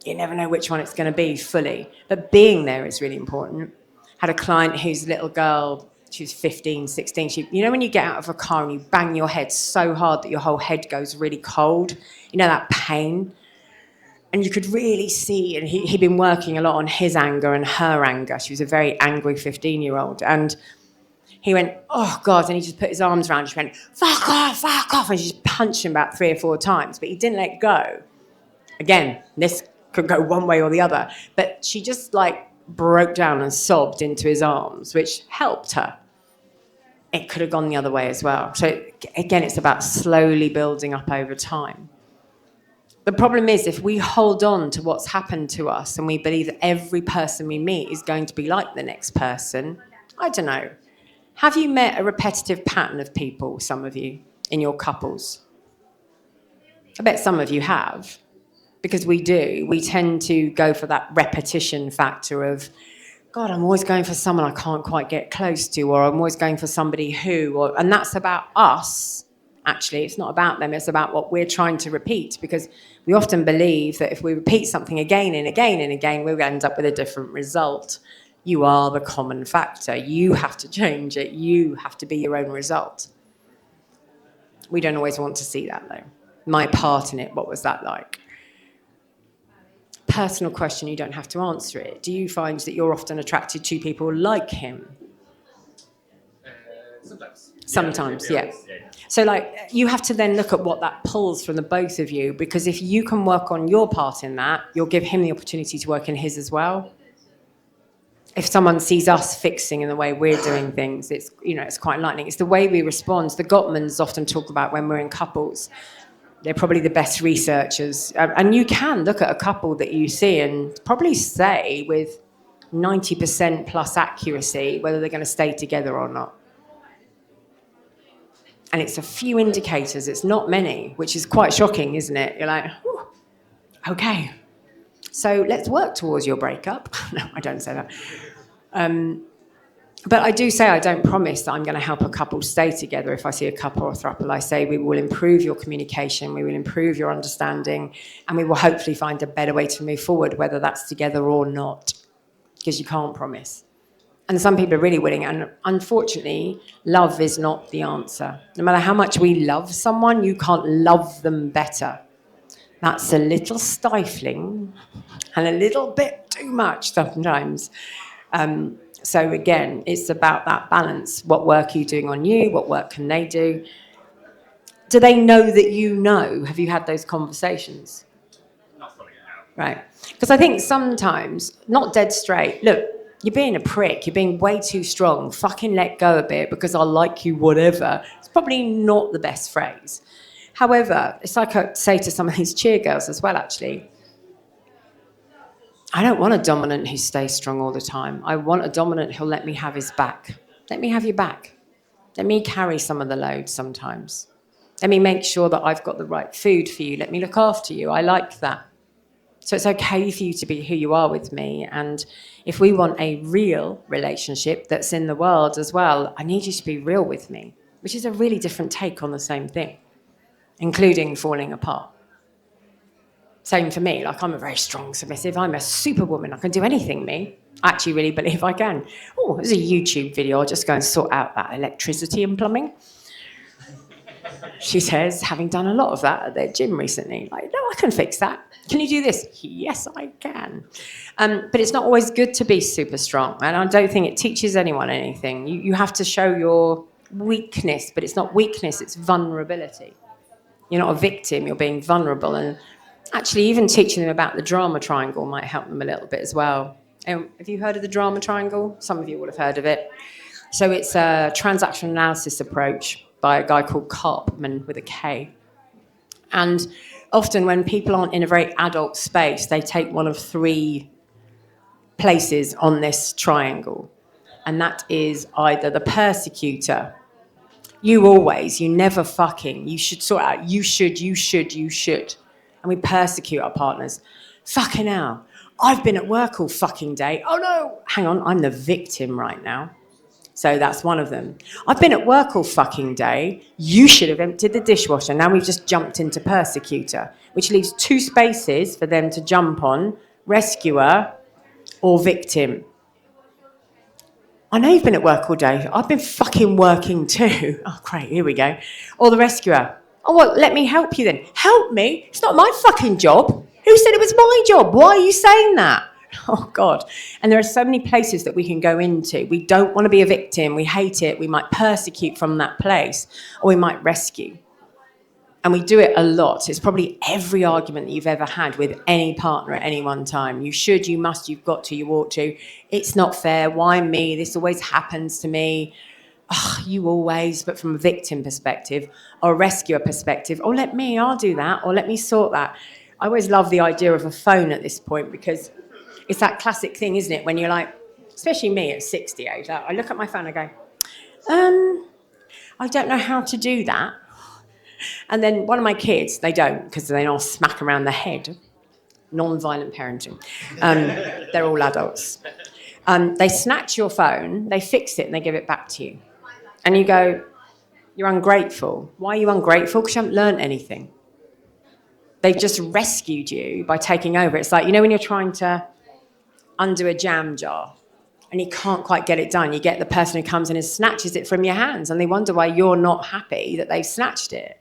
S1: You never know which one it's going to be fully. But being there is really important. Had a client whose little girl, she was 15, 16. When you get out of a car and you bang your head so hard that your whole head goes really cold, that pain? And you could really see, and he'd been working a lot on his anger and her anger. She was a very angry 15-year-old. And he went, oh, God, and he just put his arms around her. She went, fuck off, and she just punched him about 3 or 4 times. But he didn't let go. Again, this could go one way or the other. But she just, broke down and sobbed into his arms, which helped her. It could have gone the other way as well. So again, it's about slowly building up over time. The problem is, if we hold on to what's happened to us and we believe that every person we meet is going to be like the next person, I don't know. Have you met a repetitive pattern of people, some of you, in your couples? I bet some of you have, because we do. We tend to go for that repetition factor of, God, I'm always going for someone I can't quite get close to, or I'm always going for somebody and that's about us, actually. It's not about them, it's about what we're trying to repeat, because we often believe that if we repeat something again and again and again, we'll end up with a different result. You are the common factor. You have to change it. You have to be your own result. We don't always want to see that, though. My part in it, what was that like? Personal question, you don't have to answer it. Do you find that you're often attracted to people like him? Sometimes, yeah. So you have to then look at what that pulls from the both of you, because if you can work on your part in that, you'll give him the opportunity to work in his as well. If someone sees us fixing in the way we're doing things, it's quite enlightening. It's the way we respond. The Gottmans often talk about when we're in couples. They're probably the best researchers. And you can look at a couple that you see and probably say with 90% plus accuracy whether they're going to stay together or not. And it's a few indicators. It's not many, which is quite shocking, isn't it? You're like, okay. So let's work towards your breakup. No, I don't say that. But I do say I don't promise that I'm going to help a couple stay together. If I see a couple or a throuple, I say we will improve your communication, we will improve your understanding, and we will hopefully find a better way to move forward, whether that's together or not, because you can't promise. And some people are really willing, and unfortunately, love is not the answer. No matter how much we love someone, you can't love them better. That's a little stifling and a little bit too much sometimes. So again, it's about that balance. What work are you doing on you? What work can they do? Do they know that you know? Have you had those conversations?
S2: Not fully, no.
S1: Right. Because I think sometimes, not dead straight, look, you're being a prick. You're being way too strong. Fucking let go a bit because I like you, whatever. It's probably not the best phrase. However, it's like I say to some of these cheer girls as well, actually. I don't want a dominant who stays strong all the time. I want a dominant who'll let me have his back. Let me have your back. Let me carry some of the load sometimes. Let me make sure that I've got the right food for you. Let me look after you. I like that. So it's okay for you to be who you are with me. And if we want a real relationship that's in the world as well, I need you to be real with me, which is a really different take on the same thing, including falling apart. Same for me. Like, I'm a very strong submissive. I'm a superwoman. I can do anything, me. I actually really believe I can. Oh, there's a YouTube video. I'll just go and sort out that electricity and plumbing. She says, having done a lot of that at their gym recently, like, no, I can fix that. Can you do this? Yes, I can. But it's not always good to be super strong. And I don't think it teaches anyone anything. You have to show your weakness, but it's not weakness, it's vulnerability. You're not a victim, you're being vulnerable. And actually, even teaching them about the drama triangle might help them a little bit as well. Have you heard of the drama triangle? Some of you would have heard of it. So it's a transaction analysis approach by a guy called Karpman with a K. And often when people aren't in a very adult space, they take one of three places on this triangle. And that is either the persecutor. You never fucking, you should sort out, you should. And we persecute our partners. Fucking hell, I've been at work all fucking day. Oh no, hang on, I'm the victim right now. So that's one of them. I've been at work all fucking day. You should have emptied the dishwasher. Now we've just jumped into persecutor, which leaves two spaces for them to jump on, rescuer or victim. I know you've been at work all day. I've been fucking working too. Oh, great, here we go. Or the rescuer. Oh, well, let me help you then. Help me? It's not my fucking job. Who said it was my job? Why are you saying that? Oh, God. And there are so many places that we can go into. We don't want to be a victim. We hate it. We might persecute from that place, or we might rescue. And we do it a lot. It's probably every argument that you've ever had with any partner at any one time. You should, you must, you've got to, you ought to. It's not fair. Why me? This always happens to me. Oh, you always. But from a victim perspective or a rescuer perspective, oh, let me, I'll do that, or let me sort that. I always love the idea of a phone at this point, because it's that classic thing, isn't it? When you're like, especially me at 68, I look at my phone and I go, I don't know how to do that. And then one of my kids, they don't, because they all smack around the head. Non-violent parenting. They're all adults. They snatch your phone, they fix it, and they give it back to you. And you go, you're ungrateful. Why are you ungrateful? Because you haven't learned anything. They've just rescued you by taking over. It's like, you know, when you're trying to undo a jam jar and you can't quite get it done, you get the person who comes in and snatches it from your hands, and they wonder why you're not happy that they've snatched it.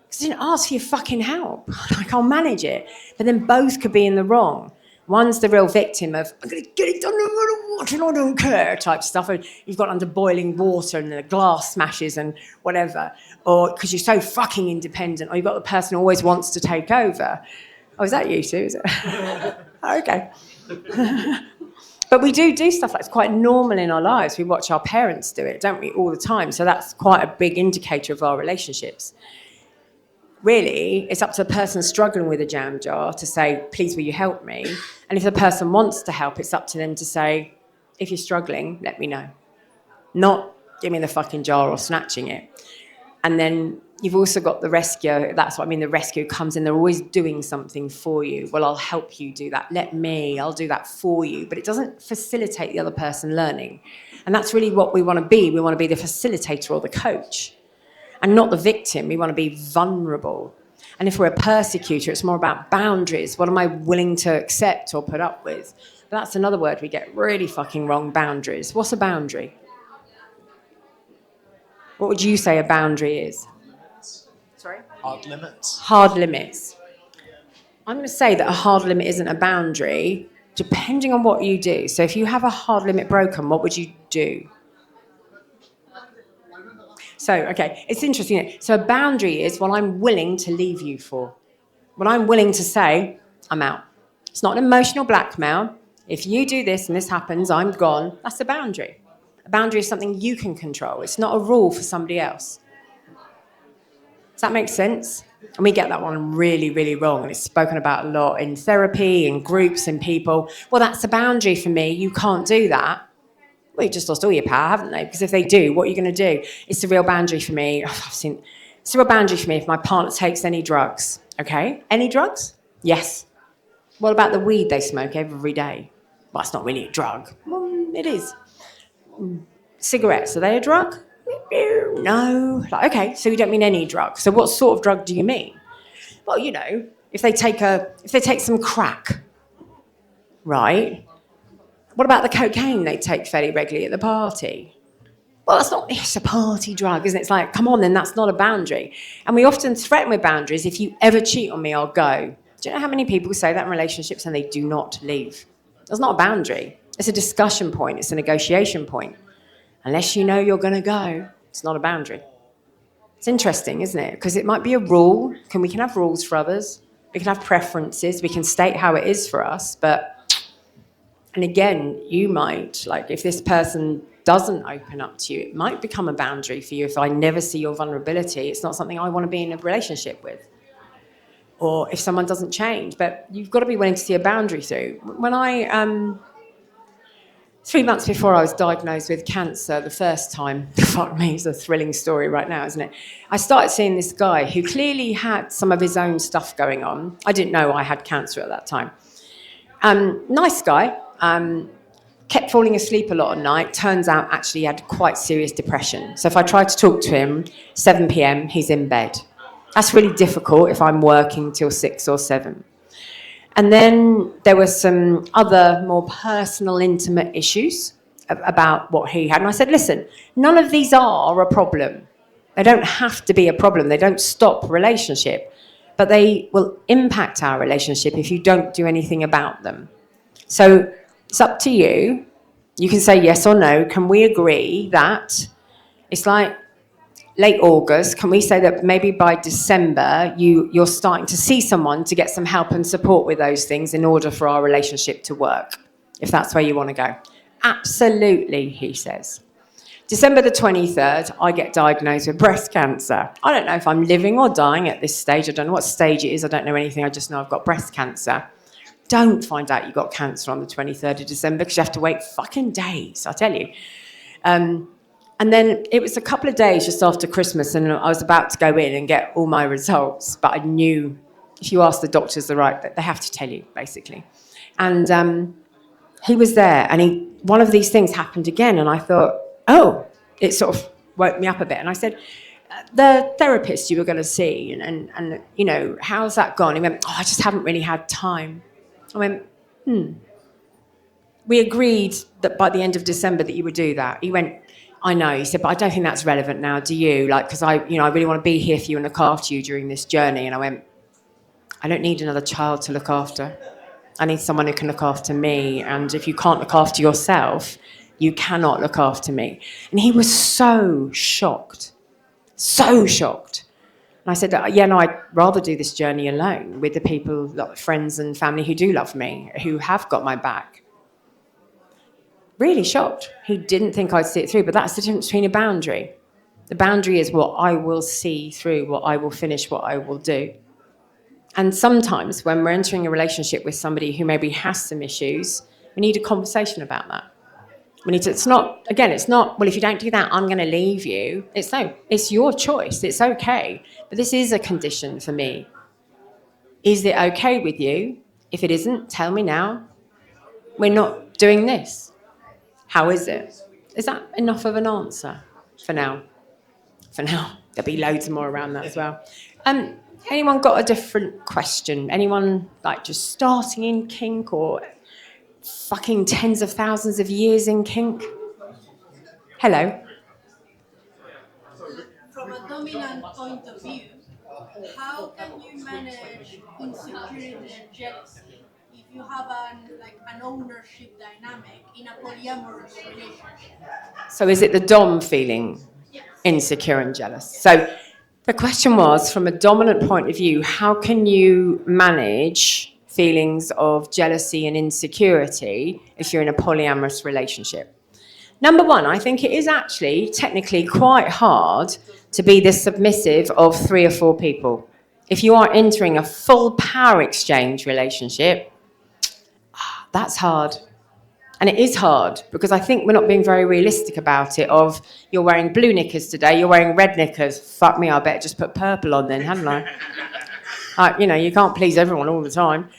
S1: Because they didn't ask for your fucking help. Like, I'll manage it. But then both could be in the wrong. One's the real victim of, I'm going to get it done no matter what and I don't care type stuff. And you've got under boiling water and the glass smashes and whatever. Or because you're so fucking independent. Or you've got the person who always wants to take over. Oh, is that you too? Is it? Okay. But we do stuff like it's quite normal in our lives. We watch our parents do it, don't we, all the time? So that's quite a big indicator of our relationships. Really, it's up to the person struggling with a jam jar to say, please, will you help me? And if the person wants to help, it's up to them to say, if you're struggling, let me know. Not give me the fucking jar or snatching it. And then you've also got the rescuer. That's what I mean. The rescuer comes in. They're always doing something for you. Well, I'll help you do that. I'll do that for you. But it doesn't facilitate the other person learning. And that's really what we want to be. We want to be the facilitator or the coach. And not the victim. We want to be vulnerable. And if we're a persecutor, it's more about boundaries. What am I willing to accept or put up with? But that's another word we get really fucking wrong, boundaries. What's a boundary? What would you say a boundary is? Sorry?
S3: Hard limits.
S1: Hard limits. I'm going to say that a hard limit isn't a boundary, depending on what you do. So if you have a hard limit broken, what would you do? So, okay, it's interesting. Isn't it? So a boundary is what I'm willing to leave you for. What I'm willing to say, I'm out. It's not an emotional blackmail. If you do this and this happens, I'm gone. That's a boundary. A boundary is something you can control. It's not a rule for somebody else. Does that make sense? And we get that one really, really wrong. And it's spoken about a lot in therapy, in groups, in people. Well, that's a boundary for me. You can't do that. Well, you just lost all your power, haven't they? Because if they do, what are you going to do? It's a real boundary for me. I've seen So a boundary for me if my partner takes any drugs. Okay, any drugs? Yes. What about the weed they smoke every day? Well, it's not really a drug. Well, it is. Cigarettes, are they a drug? No. Like, okay, so you don't mean any drug. So what sort of drug do you mean? Well, if they take some crack, right? What about the cocaine they take fairly regularly at the party? Well, it's a party drug, isn't it? It's like, come on, then that's not a boundary. And we often threaten with boundaries. If you ever cheat on me, I'll go. Do you know how many people say that in relationships and they do not leave? That's not a boundary. It's a discussion point. It's a negotiation point. Unless you know you're going to go, it's not a boundary. It's interesting, isn't it? Because it might be a rule. We can have rules for others. We can have preferences. We can state how it is for us. And again, you might, like if this person doesn't open up to you, it might become a boundary for you. If I never see your vulnerability, it's not something I want to be in a relationship with. Or if someone doesn't change, but you've got to be willing to see a boundary through. When 3 months before I was diagnosed with cancer the first time, fuck me, it's a thrilling story right now, isn't it? I started seeing this guy who clearly had some of his own stuff going on. I didn't know I had cancer at that time. Nice guy, kept falling asleep a lot at night. Turns out actually he had quite serious depression. So if I tried to talk to him, 7 p.m, he's in bed. That's really difficult if I'm working till 6 or 7. And then there were some other more personal, intimate issues about what he had. And I said, listen, none of these are a problem. They don't have to be a problem. They don't stop relationship. But they will impact our relationship if you don't do anything about them. So it's up to you. You can say yes or no. Can we agree that it's like late August, can we say that maybe by December you're starting to see someone to get some help and support with those things in order for our relationship to work, if that's where you want to go? Absolutely, he says. December the 23rd, I get diagnosed with breast cancer. I don't know if I'm living or dying at this stage. I don't know what stage it is. I don't know anything. I just know I've got breast cancer. Don't find out you got cancer on the 23rd of December because you have to wait fucking days, I tell you. And then it was a couple of days just after Christmas and I was about to go in and get all my results, but I knew if you ask the doctors they have to tell you, basically. And he was there and one of these things happened again and I thought, oh, it sort of woke me up a bit. And I said, the therapist you were going to see and how's that gone? He went, I just haven't really had time. I went, We agreed that by the end of December that you would do that. He went, I know. He said, but I don't think that's relevant now, do you? Because I really want to be here for you and look after you during this journey. And I went, I don't need another child to look after. I need someone who can look after me. And if you can't look after yourself, you cannot look after me. And he was so shocked. So shocked. And I said, I'd rather do this journey alone with the people, like friends and family who do love me, who have got my back. Really shocked. He didn't think I'd see it through, but that's the difference between a boundary. The boundary is what I will see through, what I will finish, what I will do. And sometimes when we're entering a relationship with somebody who maybe has some issues, we need a conversation about that. It's not, well, if you don't do that, I'm going to leave you. It's your choice. It's okay. But this is a condition for me. Is it okay with you? If it isn't, tell me now. We're not doing this. How is it? Is that enough of an answer for now? For now. There'll be loads more around that as well. Anyone got a different question? Anyone just starting in kink or fucking tens of thousands of years in kink? Hello.
S3: From a dominant point of view, how can you manage insecurity and jealousy if you have an ownership dynamic in a polyamorous relationship?
S1: So is it the dom feeling insecure and jealous? So the question was, from a dominant point of view, how can you manage feelings of jealousy and insecurity if you're in a polyamorous relationship? Number one, I think it is actually technically quite hard to be the submissive of 3 or 4 people. If you are entering a full power exchange relationship, that's hard. And it is hard because I think we're not being very realistic about it. Of you're wearing blue knickers today, you're wearing red knickers. Fuck me, I better just put purple on then, hadn't I? You can't please everyone all the time.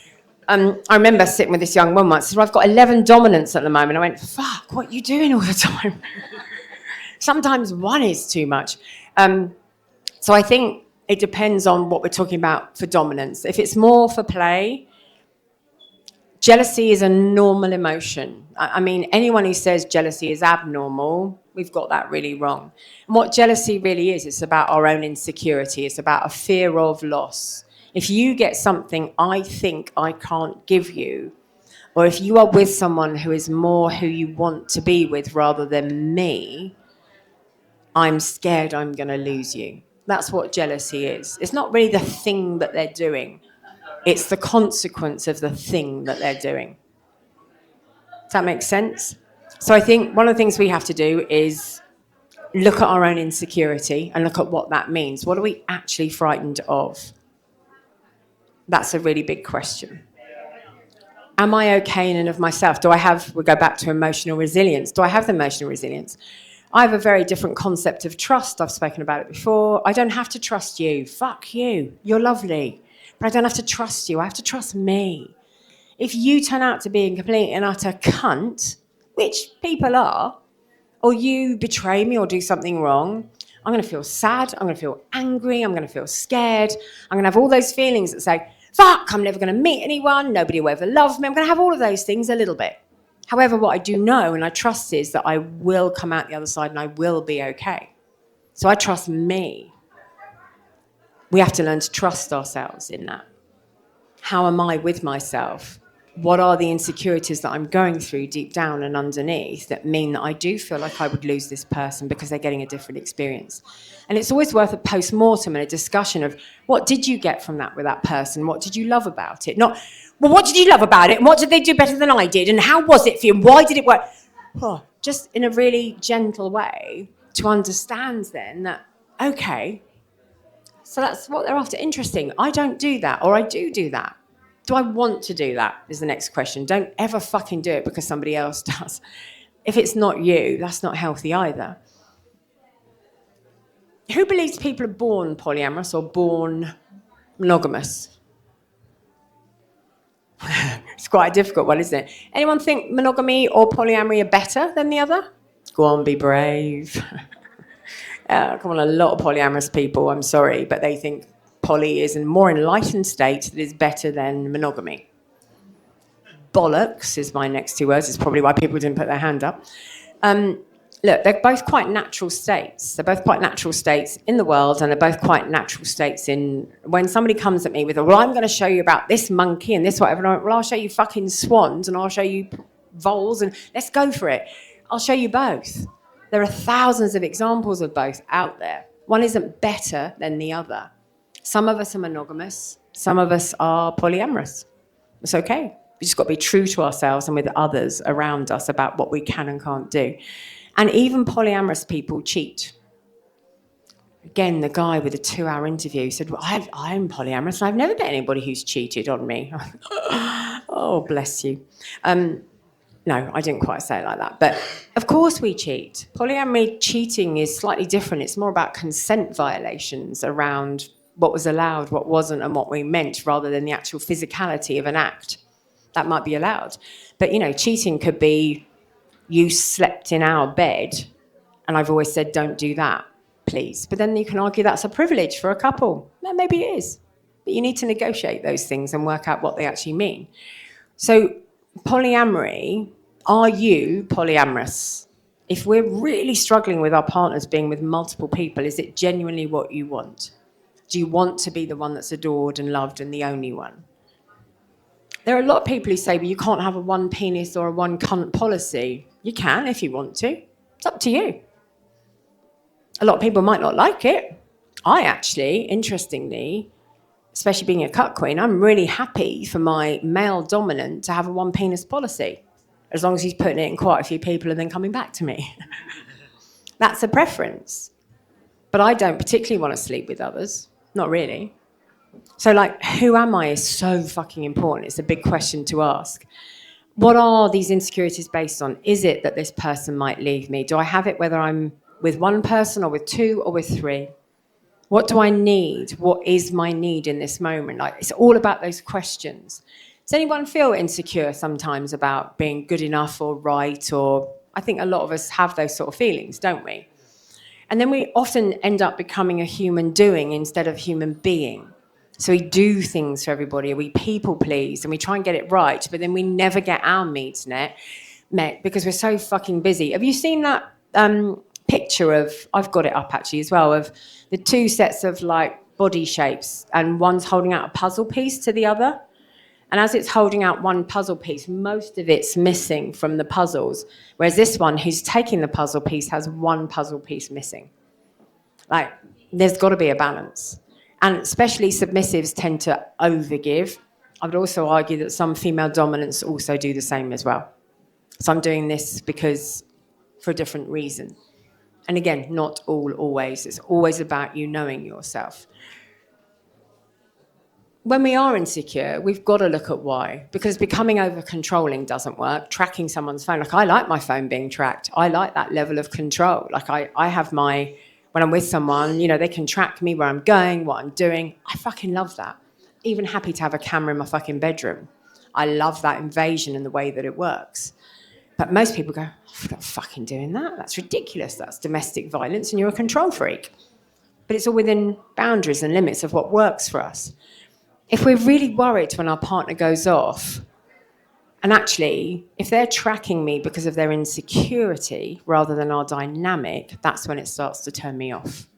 S1: I remember sitting with this young woman once. She said, well, I've got 11 dominants at the moment. I went, fuck, what are you doing all the time? Sometimes one is too much. So I think it depends on what we're talking about for dominance. If it's more for play, jealousy is a normal emotion. I mean, anyone who says jealousy is abnormal, we've got that really wrong. And what jealousy really is, it's about our own insecurity. It's about a fear of loss. If you get something I think I can't give you, or if you are with someone who is more who you want to be with rather than me, I'm scared I'm going to lose you. That's what jealousy is. It's not really the thing that they're doing. It's the consequence of the thing that they're doing. Does that make sense? So I think one of the things we have to do is look at our own insecurity and look at what that means. What are we actually frightened of? That's a really big question. Am I okay in and of myself? We go back to emotional resilience. Do I have the emotional resilience? I have a very different concept of trust. I've spoken about it before. I don't have to trust you. Fuck you. You're lovely. But I don't have to trust you. I have to trust me. If you turn out to be a complete and utter cunt, which people are, or you betray me or do something wrong, I'm going to feel sad. I'm going to feel angry. I'm going to feel scared. I'm going to have all those feelings that say, fuck, I'm never going to meet anyone. Nobody will ever love me. I'm going to have all of those things a little bit. However, what I do know and I trust is that I will come out the other side and I will be okay. So I trust me. We have to learn to trust ourselves in that. How am I with myself? What are the insecurities that I'm going through deep down and underneath that mean that I do feel like I would lose this person because they're getting a different experience? And it's always worth a post-mortem and a discussion of what did you get from that with that person? What did you love about it? Not, well, what did you love about it? And what did they do better than I did? And how was it for you? And why did it work? Oh, just in a really gentle way to understand then that, okay, so that's what they're after. Interesting. I don't do that, or I do that. Do I want to do that is the next question. Don't ever fucking do it because somebody else does. If it's not you, that's not healthy either. Who believes people are born polyamorous or born monogamous? It's quite a difficult one, isn't it? Anyone think monogamy or polyamory are better than the other? Go on, be brave. Come on, a lot of polyamorous people, I'm sorry, but they think poly is a more enlightened state that is better than monogamy. Bollocks is my next two words. It's probably why people didn't put their hand up. Look, they're both quite natural states. They're both quite natural states in the world, and they're both quite natural states in... When somebody comes at me with, well, I'm going to show you about this monkey and this whatever, and I went, well, I'll show you fucking swans and I'll show you voles and let's go for it. I'll show you both. There are thousands of examples of both out there. One isn't better than the other. Some of us are monogamous. Some of us are polyamorous. It's okay. We just got to be true to ourselves and with others around us about what we can and can't do. And even polyamorous people cheat. Again, the guy with the 2-hour interview said, well, I'm polyamorous and I've never met anybody who's cheated on me. Oh, bless you. No, I didn't quite say it like that. But of course we cheat. Polyamory cheating is slightly different. It's more about consent violations around what was allowed, what wasn't, and what we meant, rather than the actual physicality of an act. That might be allowed. But, cheating could be you slept in our bed, and I've always said, don't do that, please. But then you can argue that's a privilege for a couple. No, maybe it is. But you need to negotiate those things and work out what they actually mean. So polyamory, are you polyamorous? If we're really struggling with our partners being with multiple people, is it genuinely what you want? Do you want to be the one that's adored and loved and the only one? There are a lot of people who say, well, you can't have a one penis or a one cunt policy. You can if you want to. It's up to you. A lot of people might not like it. I actually, interestingly, especially being a cut queen, I'm really happy for my male dominant to have a one penis policy, as long as he's putting it in quite a few people and then coming back to me. That's a preference. But I don't particularly want to sleep with others. Not really. So, who am I is so fucking important. It's a big question to ask. what are these insecurities based on? Is it that this person might leave me? Do I have it whether I'm with one person or with two or with three? What do I need? What is my need in this moment? Like, it's all about those questions. Does anyone feel insecure sometimes about being good enough or right? Or I think a lot of us have those sort of feelings, don't we? And then we often end up becoming a human doing instead of human being. So we do things for everybody, we people please, and we try and get it right, but then we never get our needs met because we're so fucking busy. Have you seen that picture of, I've got it up actually as well, of the two sets of like body shapes, and one's holding out a puzzle piece to the other? And as it's holding out one puzzle piece, most of it's missing from the puzzles. Whereas this one, who's taking the puzzle piece, has one puzzle piece missing. Like, there's got to be a balance. And especially submissives tend to overgive. I would also argue that some female dominants also do the same as well. So I'm doing this because for a different reason. And again, not always. It's always about you knowing yourself. When we are insecure, we've got to look at why. Because becoming over-controlling doesn't work. Tracking someone's phone. Like, I like my phone being tracked. I like that level of control. Like, I have my... When I'm with someone, you know, they can track me, where I'm going, what I'm doing. I fucking love that. Even happy to have a camera in my fucking bedroom. I love that invasion and the way that it works. But most people go, I'm not fucking doing that. That's ridiculous. That's domestic violence and you're a control freak. But it's all within boundaries and limits of what works for us. If we're really worried when our partner goes off, and actually, if they're tracking me because of their insecurity rather than our dynamic, that's when it starts to turn me off.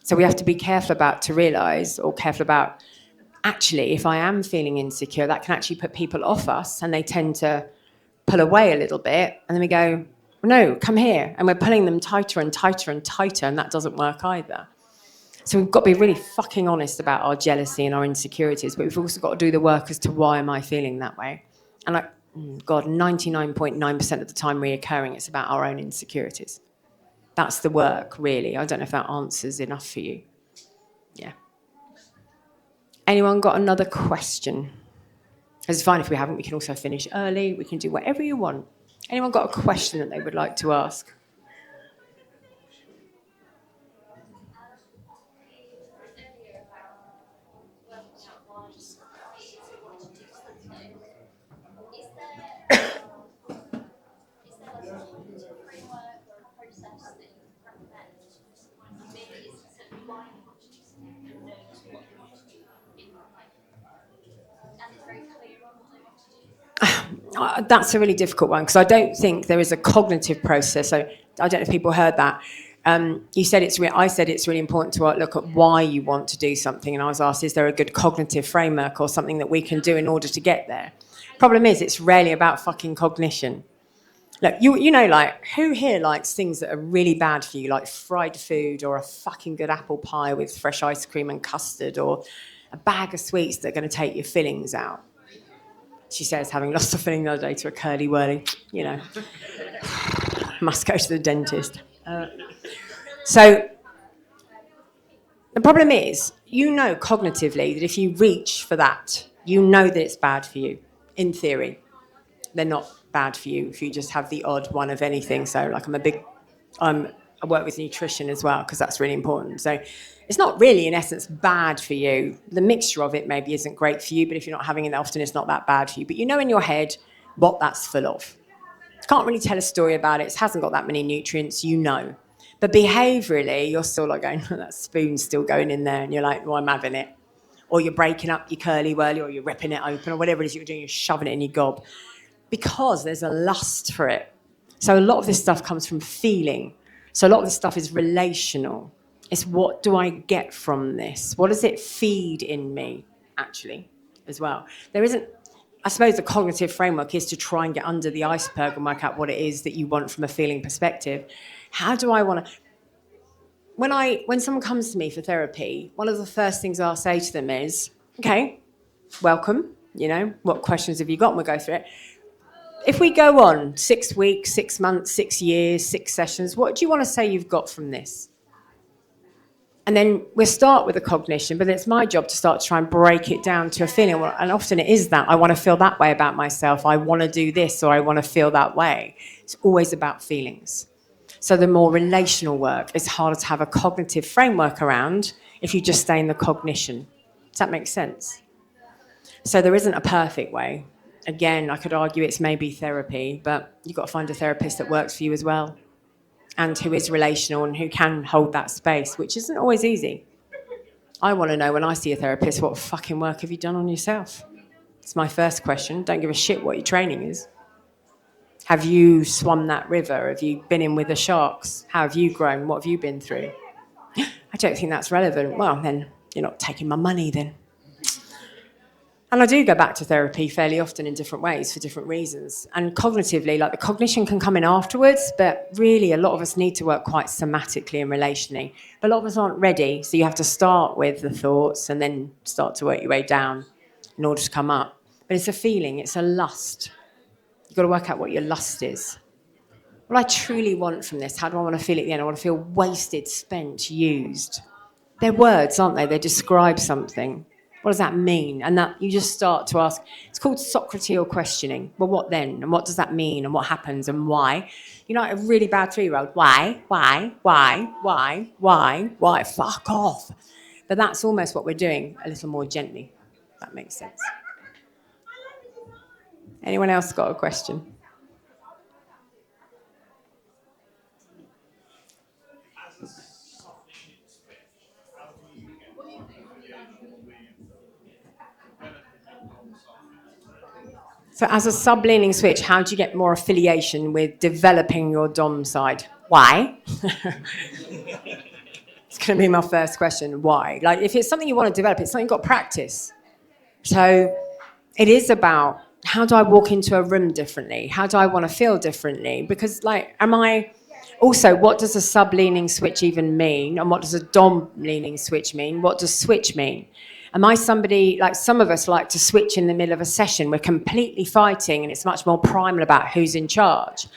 S1: So we have to be careful about, actually, if I am feeling insecure, that can actually put people off us, and they tend to pull away a little bit, and then we go, no, come here. And we're pulling them tighter and tighter and tighter, and that doesn't work either. So we've got to be really fucking honest about our jealousy and our insecurities, but we've also got to do the work as to why am I feeling that way. And like, God, 99.9% of the time reoccurring, it's about our own insecurities. That's the work, really. I don't know if that answers enough for you. Yeah. Anyone got another question? It's fine if we haven't. We can also finish early. We can do whatever you want. Anyone got a question that they would like to ask? That's a really difficult one, because I don't think there is a cognitive process. So I don't know if people heard that. I said it's really important to look at why you want to do something, and I was asked, is there a good cognitive framework or something that we can do in order to get there? Problem is, it's rarely about fucking cognition. Look, you know, like, who here likes things that are really bad for you, like fried food or a fucking good apple pie with fresh ice cream and custard, or a bag of sweets that are going to take your fillings out? She says, having lost a filling the other day to a curly whirly, you know, must go to the dentist. So the problem is, you know cognitively that if you reach for that, you know that it's bad for you, in theory. They're not bad for you if you just have the odd one of anything. So like I work with nutrition as well, because that's really important. So it's not really, in essence, bad for you. The mixture of it maybe isn't great for you, but if you're not having it often, it's not that bad for you. But you know in your head what that's full of. Can't really tell a story about it. It hasn't got that many nutrients, you know. But behaviourally, you're still like going, that spoon's still going in there, and you're like, well, I'm having it. Or you're breaking up your curly whirly, or you're ripping it open, or whatever it is you're doing, you're shoving it in your gob. Because there's a lust for it. So a lot of this stuff comes from feeling. So a lot of this stuff is relational. It's, what do I get from this? What does it feed in me, actually, as well? There isn't, I suppose the cognitive framework is to try and get under the iceberg and work out what it is that you want from a feeling perspective. How do I want to... When someone comes to me for therapy, one of the first things I'll say to them is, okay, welcome, you know, what questions have you got? And we'll go through it. If we go on 6 weeks, 6 months, 6 years, 6 sessions, what do you want to say you've got from this? And then we'll start with the cognition, but it's my job to start to try and break it down to a feeling. And often it is that I want to feel that way about myself. I want to do this, or I want to feel that way. It's always about feelings. So the more relational work, it's harder to have a cognitive framework around if you just stay in the cognition. Does that make sense? So there isn't a perfect way. Again, I could argue it's maybe therapy, but you've got to find a therapist that works for you as well, and who is relational and who can hold that space, which isn't always easy. I want to know when I see a therapist, what fucking work have you done on yourself? It's my first question. Don't give a shit what your training is. Have you swum that river? Have you been in with the sharks? How have you grown? What have you been through? I don't think that's relevant. Well, then you're not taking my money then. And I do go back to therapy fairly often in different ways for different reasons. And cognitively, like the cognition can come in afterwards, but really a lot of us need to work quite somatically and relationally. But a lot of us aren't ready, so you have to start with the thoughts and then start to work your way down in order to come up. But it's a feeling, it's a lust. You've got to work out what your lust is. What I truly want from this, how do I want to feel at the end? I want to feel wasted, spent, used. They're words, aren't they? They describe something. What does that mean? And that you just start to ask, it's called Socrateal questioning. Well, what then? And what does that mean? And what happens? And why? You know, a really bad 3-year-old, why? Fuck off. But that's almost what we're doing, a little more gently. If that makes sense. Anyone else got a question? So as a sub-leaning switch, how do you get more affiliation with developing your dom side? Why? It's going to be my first question. Why? Like, if it's something you want to develop, it's something you've got to practice. So it is about, how do I walk into a room differently? How do I want to feel differently? Because, like, also, what does a sub-leaning switch even mean? And what does a dom-leaning switch mean? What does switch mean? Am I somebody, like some of us like to switch in the middle of a session, we're completely fighting and it's much more primal about who's in charge.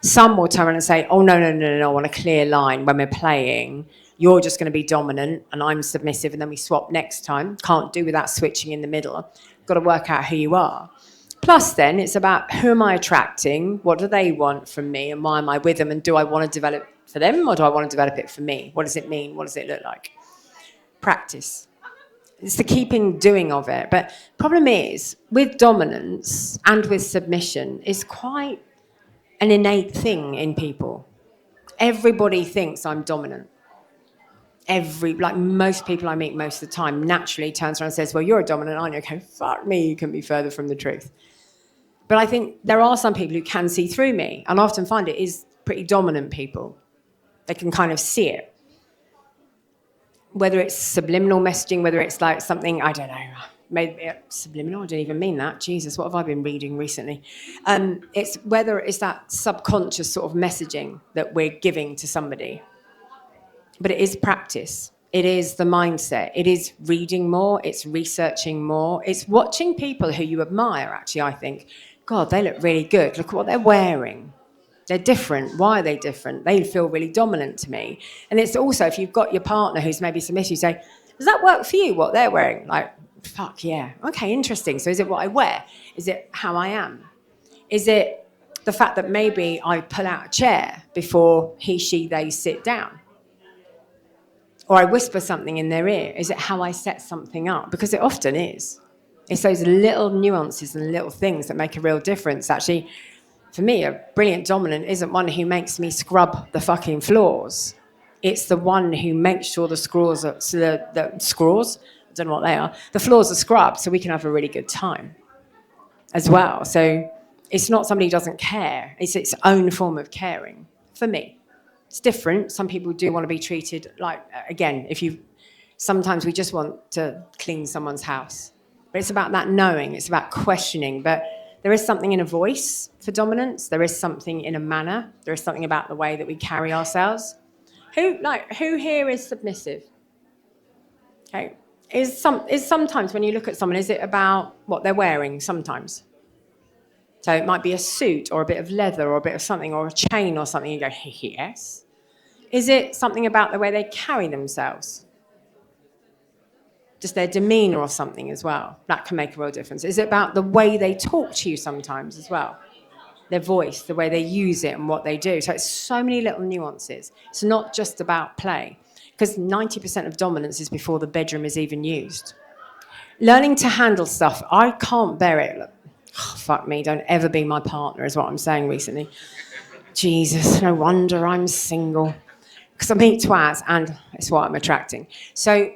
S1: Some will turn around and say, oh, no, I want a clear line when we're playing. You're just going to be dominant and I'm submissive, and then we swap next time. Can't do without switching in the middle. Got to work out who you are. Plus then it's about, who am I attracting? What do they want from me? And why am I with them? And do I want to develop for them, or do I want to develop it for me? What does it mean? What does it look like? Practice. It's the keeping doing of it. But problem is, with dominance and with submission, it's quite an innate thing in people. Everybody thinks I'm dominant. Most people I meet most of the time naturally turns around and says, well, you're a dominant, aren't you? Okay, fuck me, you can be further from the truth. But I think there are some people who can see through me, and I often find it is pretty dominant people. They can kind of see it. Whether it's subliminal messaging, whether it's like something, I don't know, maybe subliminal, I don't even mean that. Jesus, what have I been reading recently? It's whether it's that subconscious sort of messaging that we're giving to somebody. But it is practice. It is the mindset. It is reading more. It's researching more. It's watching people who you admire, actually, I think. God, they look really good. Look at what they're wearing. They're different. Why are they different? They feel really dominant to me. And it's also, if you've got your partner who's maybe submissive, you say, does that work for you, what they're wearing? Like, fuck yeah. Okay, interesting. So is it what I wear? Is it how I am? Is it the fact that maybe I pull out a chair before he, she, they sit down? Or I whisper something in their ear? Is it how I set something up? Because it often is. It's those little nuances and little things that make a real difference. Actually, for me, a brilliant dominant isn't one who makes me scrub the fucking floors. It's the one who makes sure the screws are, so the screws, I don't know what they are, the floors are scrubbed so we can have a really good time as well. So it's not somebody who doesn't care. It's its own form of caring, for me. It's different. Some people do want to be treated like, again, sometimes we just want to clean someone's house. But it's about that knowing, it's about questioning. But there is something in a voice for dominance. There is something in a manner. There is something about the way that we carry ourselves. Who here is submissive? Okay. Is sometimes when you look at someone, is it about what they're wearing sometimes? So it might be a suit or a bit of leather or a bit of something or a chain or something. You go, yes. Is it something about the way they carry themselves? just their demeanour or something as well. That can make a real difference. Is it about the way they talk to you sometimes as well? Their voice, the way they use it and what they do. So it's so many little nuances. It's not just about play, because 90% of dominance is before the bedroom is even used. Learning to handle stuff, I can't bear it. Look, oh, fuck me, don't ever be my partner is what I'm saying recently. Jesus, no wonder I'm single. Because I meet twats and it's what I'm attracting. So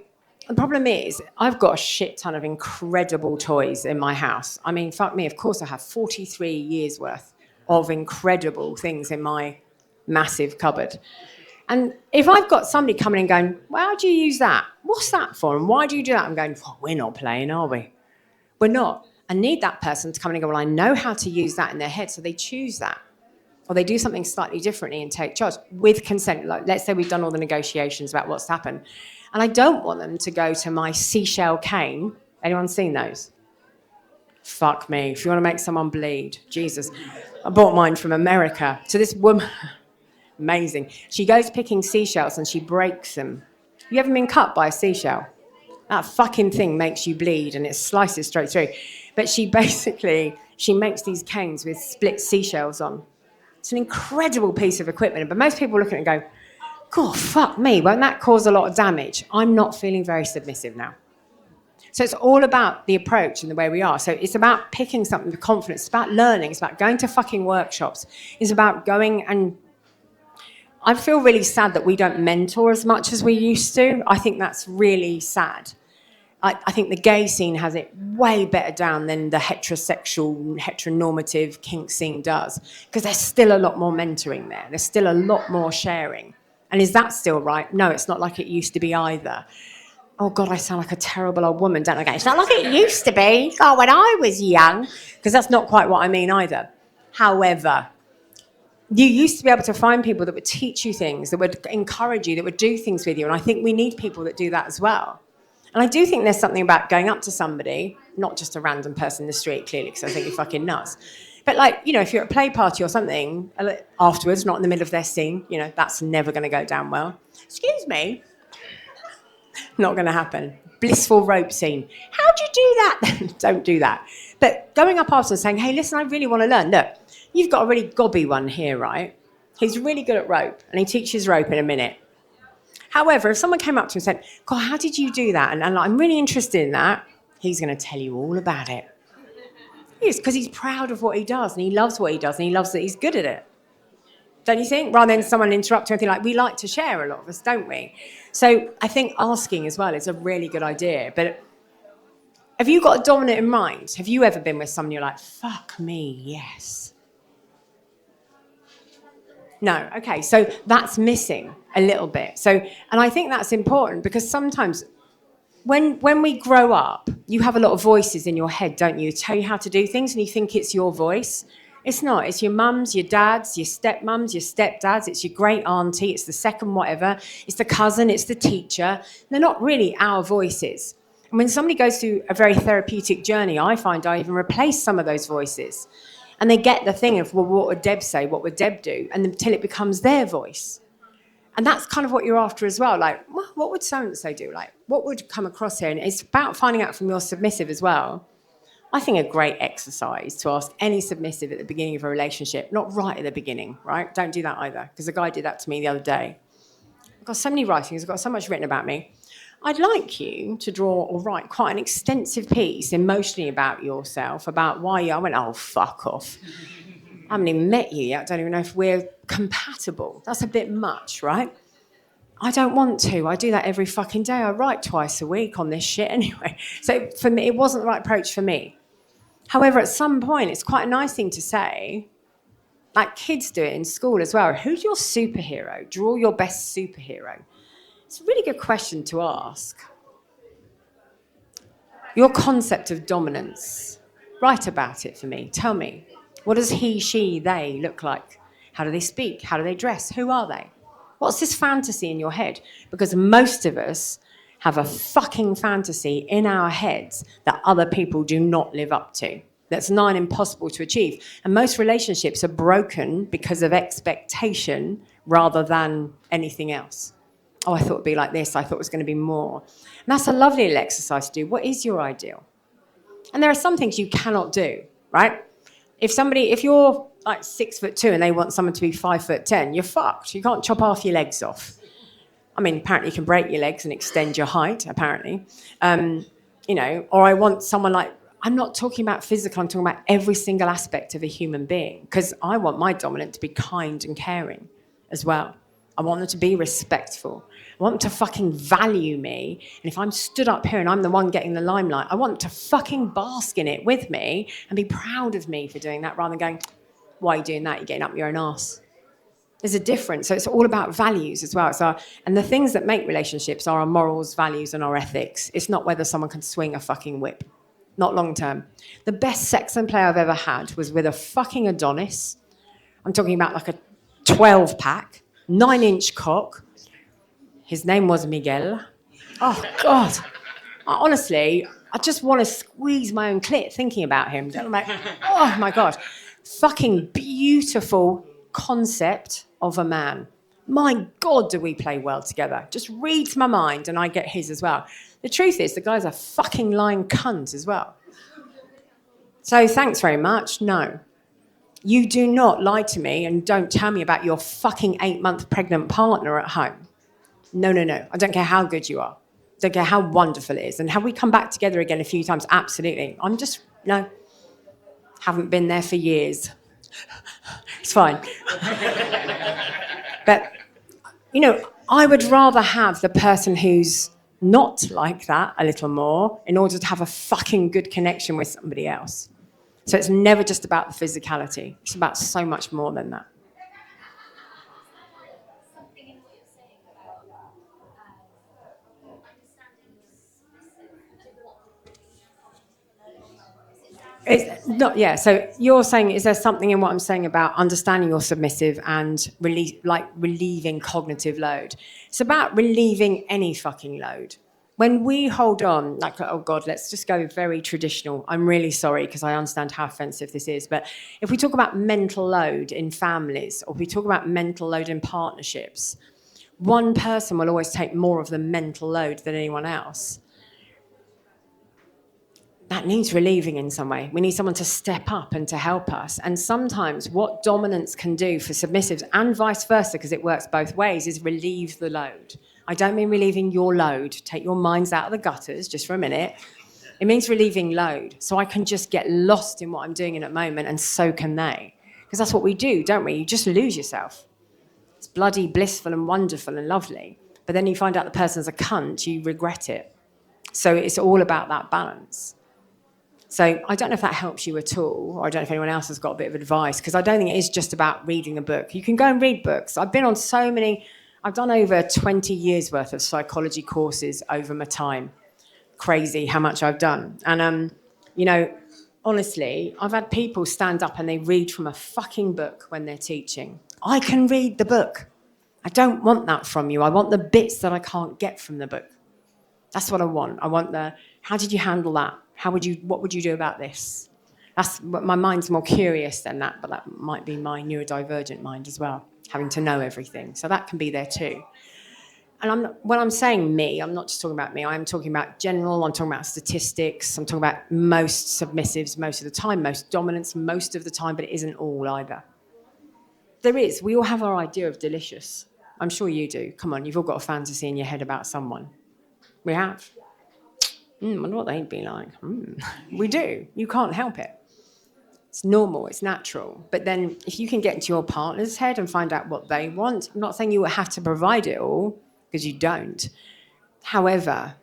S1: the problem is I've got a shit ton of incredible toys in my house. I mean, fuck me, of course I have 43 years worth of incredible things in my massive cupboard. And if I've got somebody coming and going, well, how do you use that? What's that for? And why do you do that? I'm going, well, we're not playing, are we? We're not. I need that person to come in and go, well, I know how to use that in their head, so they choose that. Or they do something slightly differently and take charge with consent. Like, let's say we've done all the negotiations about what's happened. And I don't want them to go to my seashell cane. Anyone seen those? Fuck me. If you want to make someone bleed, Jesus. I bought mine from America. So this woman, amazing. She goes picking seashells and she breaks them. You ever been cut by a seashell? That fucking thing makes you bleed and it slices straight through. But she makes these canes with split seashells on. It's an incredible piece of equipment, but most people look at it and go, God, fuck me, won't that cause a lot of damage? I'm not feeling very submissive now. So it's all about the approach and the way we are. So it's about picking something with confidence. It's about learning. It's about going to fucking workshops. It's about going and... I feel really sad that we don't mentor as much as we used to. I think that's really sad. I think the gay scene has it way better down than the heterosexual, heteronormative kink scene does, because there's still a lot more mentoring there. There's still a lot more sharing. And is that still right? No, it's not like it used to be either. Oh, God, I sound like a terrible old woman, don't I? It's not like it used to be. God, when I was young. Because that's not quite what I mean either. However, you used to be able to find people that would teach you things, that would encourage you, that would do things with you. And I think we need people that do that as well. And I do think there's something about going up to somebody, not just a random person in the street, clearly, because I think you're fucking nuts. But, like, you know, if you're at a play party or something, afterwards, not in the middle of their scene, you know, that's never going to go down well. Excuse me. Not going to happen. Blissful rope scene. How'd you do that? Don't do that. But going up after and saying, hey, listen, I really want to learn. Look, you've got a really gobby one here, right? He's really good at rope, and he teaches rope in a minute. However, if someone came up to him and said, God, how did you do that? And I'm really interested in that, he's going to tell you all about it. Yes, because he's proud of what he does, and he loves what he does, and he loves that he's good at it. Don't you think? Rather than someone interrupt or anything, like, we like to share, a lot of us, don't we? So I think asking as well is a really good idea. But have you got a dominant in mind? Have you ever been with someone you're like, fuck me, yes? No, okay, so that's missing a little bit. So, and I think that's important, because sometimes when we grow up, you have a lot of voices in your head, don't you? Tell you how to do things, and you think it's your voice. It's not. It's your mums, your dads, your stepmums, your stepdads. It's your great auntie. It's the second whatever. It's the cousin. It's the teacher. They're not really our voices. And when somebody goes through a very therapeutic journey, I find I even replace some of those voices. And they get the thing of, well, what would Deb say? What would Deb do? And until it becomes their voice. And that's kind of what you're after as well. Like, well, what would so-and-so do? Like, what would come across here? And it's about finding out from your submissive as well. I think a great exercise to ask any submissive at the beginning of a relationship, not right at the beginning, right? Don't do that either, because a guy did that to me the other day. I've got so many writings, I've got so much written about me. I'd like you to draw or write quite an extensive piece emotionally about yourself, about why you... I went, oh, fuck off. I haven't even met you yet. I don't even know if we're compatible. That's a bit much, right? I don't want to. I do that every fucking day. I write twice a week on this shit anyway. So for me, it wasn't the right approach for me. However, at some point, it's quite a nice thing to say, like kids do it in school as well. Who's your superhero? Draw your best superhero. It's a really good question to ask. Your concept of dominance. Write about it for me. Tell me. What does he, she, they look like? How do they speak? How do they dress? Who are they? What's this fantasy in your head? Because most of us have a fucking fantasy in our heads that other people do not live up to. That's nigh impossible to achieve. And most relationships are broken because of expectation rather than anything else. Oh, I thought it'd be like this. I thought it was going to be more. And that's a lovely little exercise to do. What is your ideal? And there are some things you cannot do, right? If you're like 6'2" and they want someone to be 5'10", you're fucked. You can't chop half your legs off. I mean, apparently you can break your legs and extend your height, apparently. Or I want someone like, I'm not talking about physical, I'm talking about every single aspect of a human being, because I want my dominant to be kind and caring as well. I want them to be respectful. I want them to fucking value me. And if I'm stood up here and I'm the one getting the limelight, I want them to fucking bask in it with me and be proud of me for doing that, rather than going, why are you doing that? You're getting up your own arse. There's a difference. So it's all about values as well. And the things that make relationships are our morals, values, and our ethics. It's not whether someone can swing a fucking whip. Not long term. The best sex and play I've ever had was with a fucking Adonis. I'm talking about like a 12-pack, 9-inch cock. His name was Miguel. Oh, God. Honestly, I just want to squeeze my own clit thinking about him. I'm like, oh, my God. Fucking beautiful concept of a man. My God, do we play well together? Just reads my mind and I get his as well. The truth is, the guy's a fucking lying cunt as well. So thanks very much. No. You do not lie to me and don't tell me about your fucking 8-month pregnant partner at home. No. I don't care how good you are. I don't care how wonderful it is. And have we come back together again a few times? Absolutely. No. Haven't been there for years. It's fine. But, I would rather have the person who's not like that a little more in order to have a fucking good connection with somebody else. So it's never just about the physicality. It's about so much more than that.
S4: Something in what you're saying about understanding the specific of what
S1: It's not, yeah. So you're saying, is there something in what I'm saying about understanding you're submissive and relieving cognitive load? It's about relieving any fucking load. When we hold on, like, oh God, let's just go very traditional. I'm really sorry because I understand how offensive this is. But if we talk about mental load in families, or if we talk about mental load in partnerships, one person will always take more of the mental load than anyone else. That needs relieving in some way. We need someone to step up and to help us. And sometimes what dominance can do for submissives, and vice versa, because it works both ways, is relieve the load. I don't mean relieving your load. Take your minds out of the gutters just for a minute. It means relieving load. So I can just get lost in what I'm doing in a moment, and so can they. Because that's what we do, don't we? You just lose yourself. It's bloody blissful and wonderful and lovely. But then you find out the person's a cunt, you regret it. So it's all about that balance. So I don't know if that helps you at all, or I don't know if anyone else has got a bit of advice, because I don't think it is just about reading a book. You can go and read books. I've been on so many, I've done over 20 years worth of psychology courses over my time. Crazy how much I've done. And, honestly, I've had people stand up and they read from a fucking book when they're teaching. I can read the book. I don't want that from you. I want the bits that I can't get from the book. That's what I want. I want how did you handle that? What would you do about this? My mind's more curious than that, but that might be my neurodivergent mind as well, having to know everything. So that can be there too. And when I'm saying me, I'm not just talking about me. I'm talking about general. I'm talking about statistics. I'm talking about most submissives most of the time, most dominants most of the time, but it isn't all either. There is. We all have our idea of delicious. I'm sure you do. Come on, you've all got a fantasy in your head about someone. We have. I wonder what they'd be like. We do. You can't help it. It's normal. It's natural. But then if you can get into your partner's head and find out what they want, I'm not saying you have to provide it all, because you don't. However,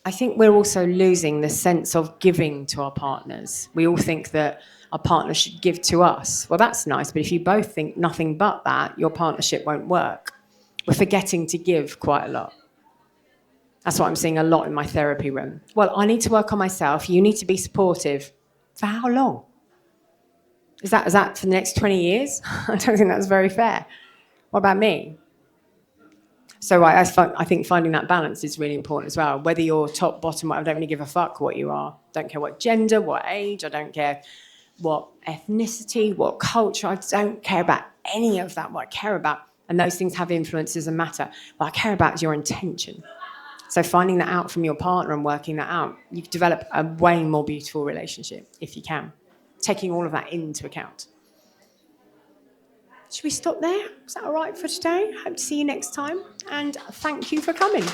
S1: I think we're also losing the sense of giving to our partners. We all think that our partner should give to us. Well, that's nice, but if you both think nothing but that, your partnership won't work. We're forgetting to give quite a lot. That's what I'm seeing a lot in my therapy room. Well, I need to work on myself. You need to be supportive. For how long? Is that for the next 20 years? I don't think that's very fair. What about me? So I think finding that balance is really important as well. Whether you're top, bottom, I don't really give a fuck what you are. Don't care what gender, what age. I don't care what ethnicity, what culture. I don't care about any of that. What I care about And those things have influences and matter. What I care about is your intention. So finding that out from your partner and working that out, you can develop a way more beautiful relationship if you can, taking all of that into account. Should we stop there? Is that all right for today? Hope to see you next time. And thank you for coming.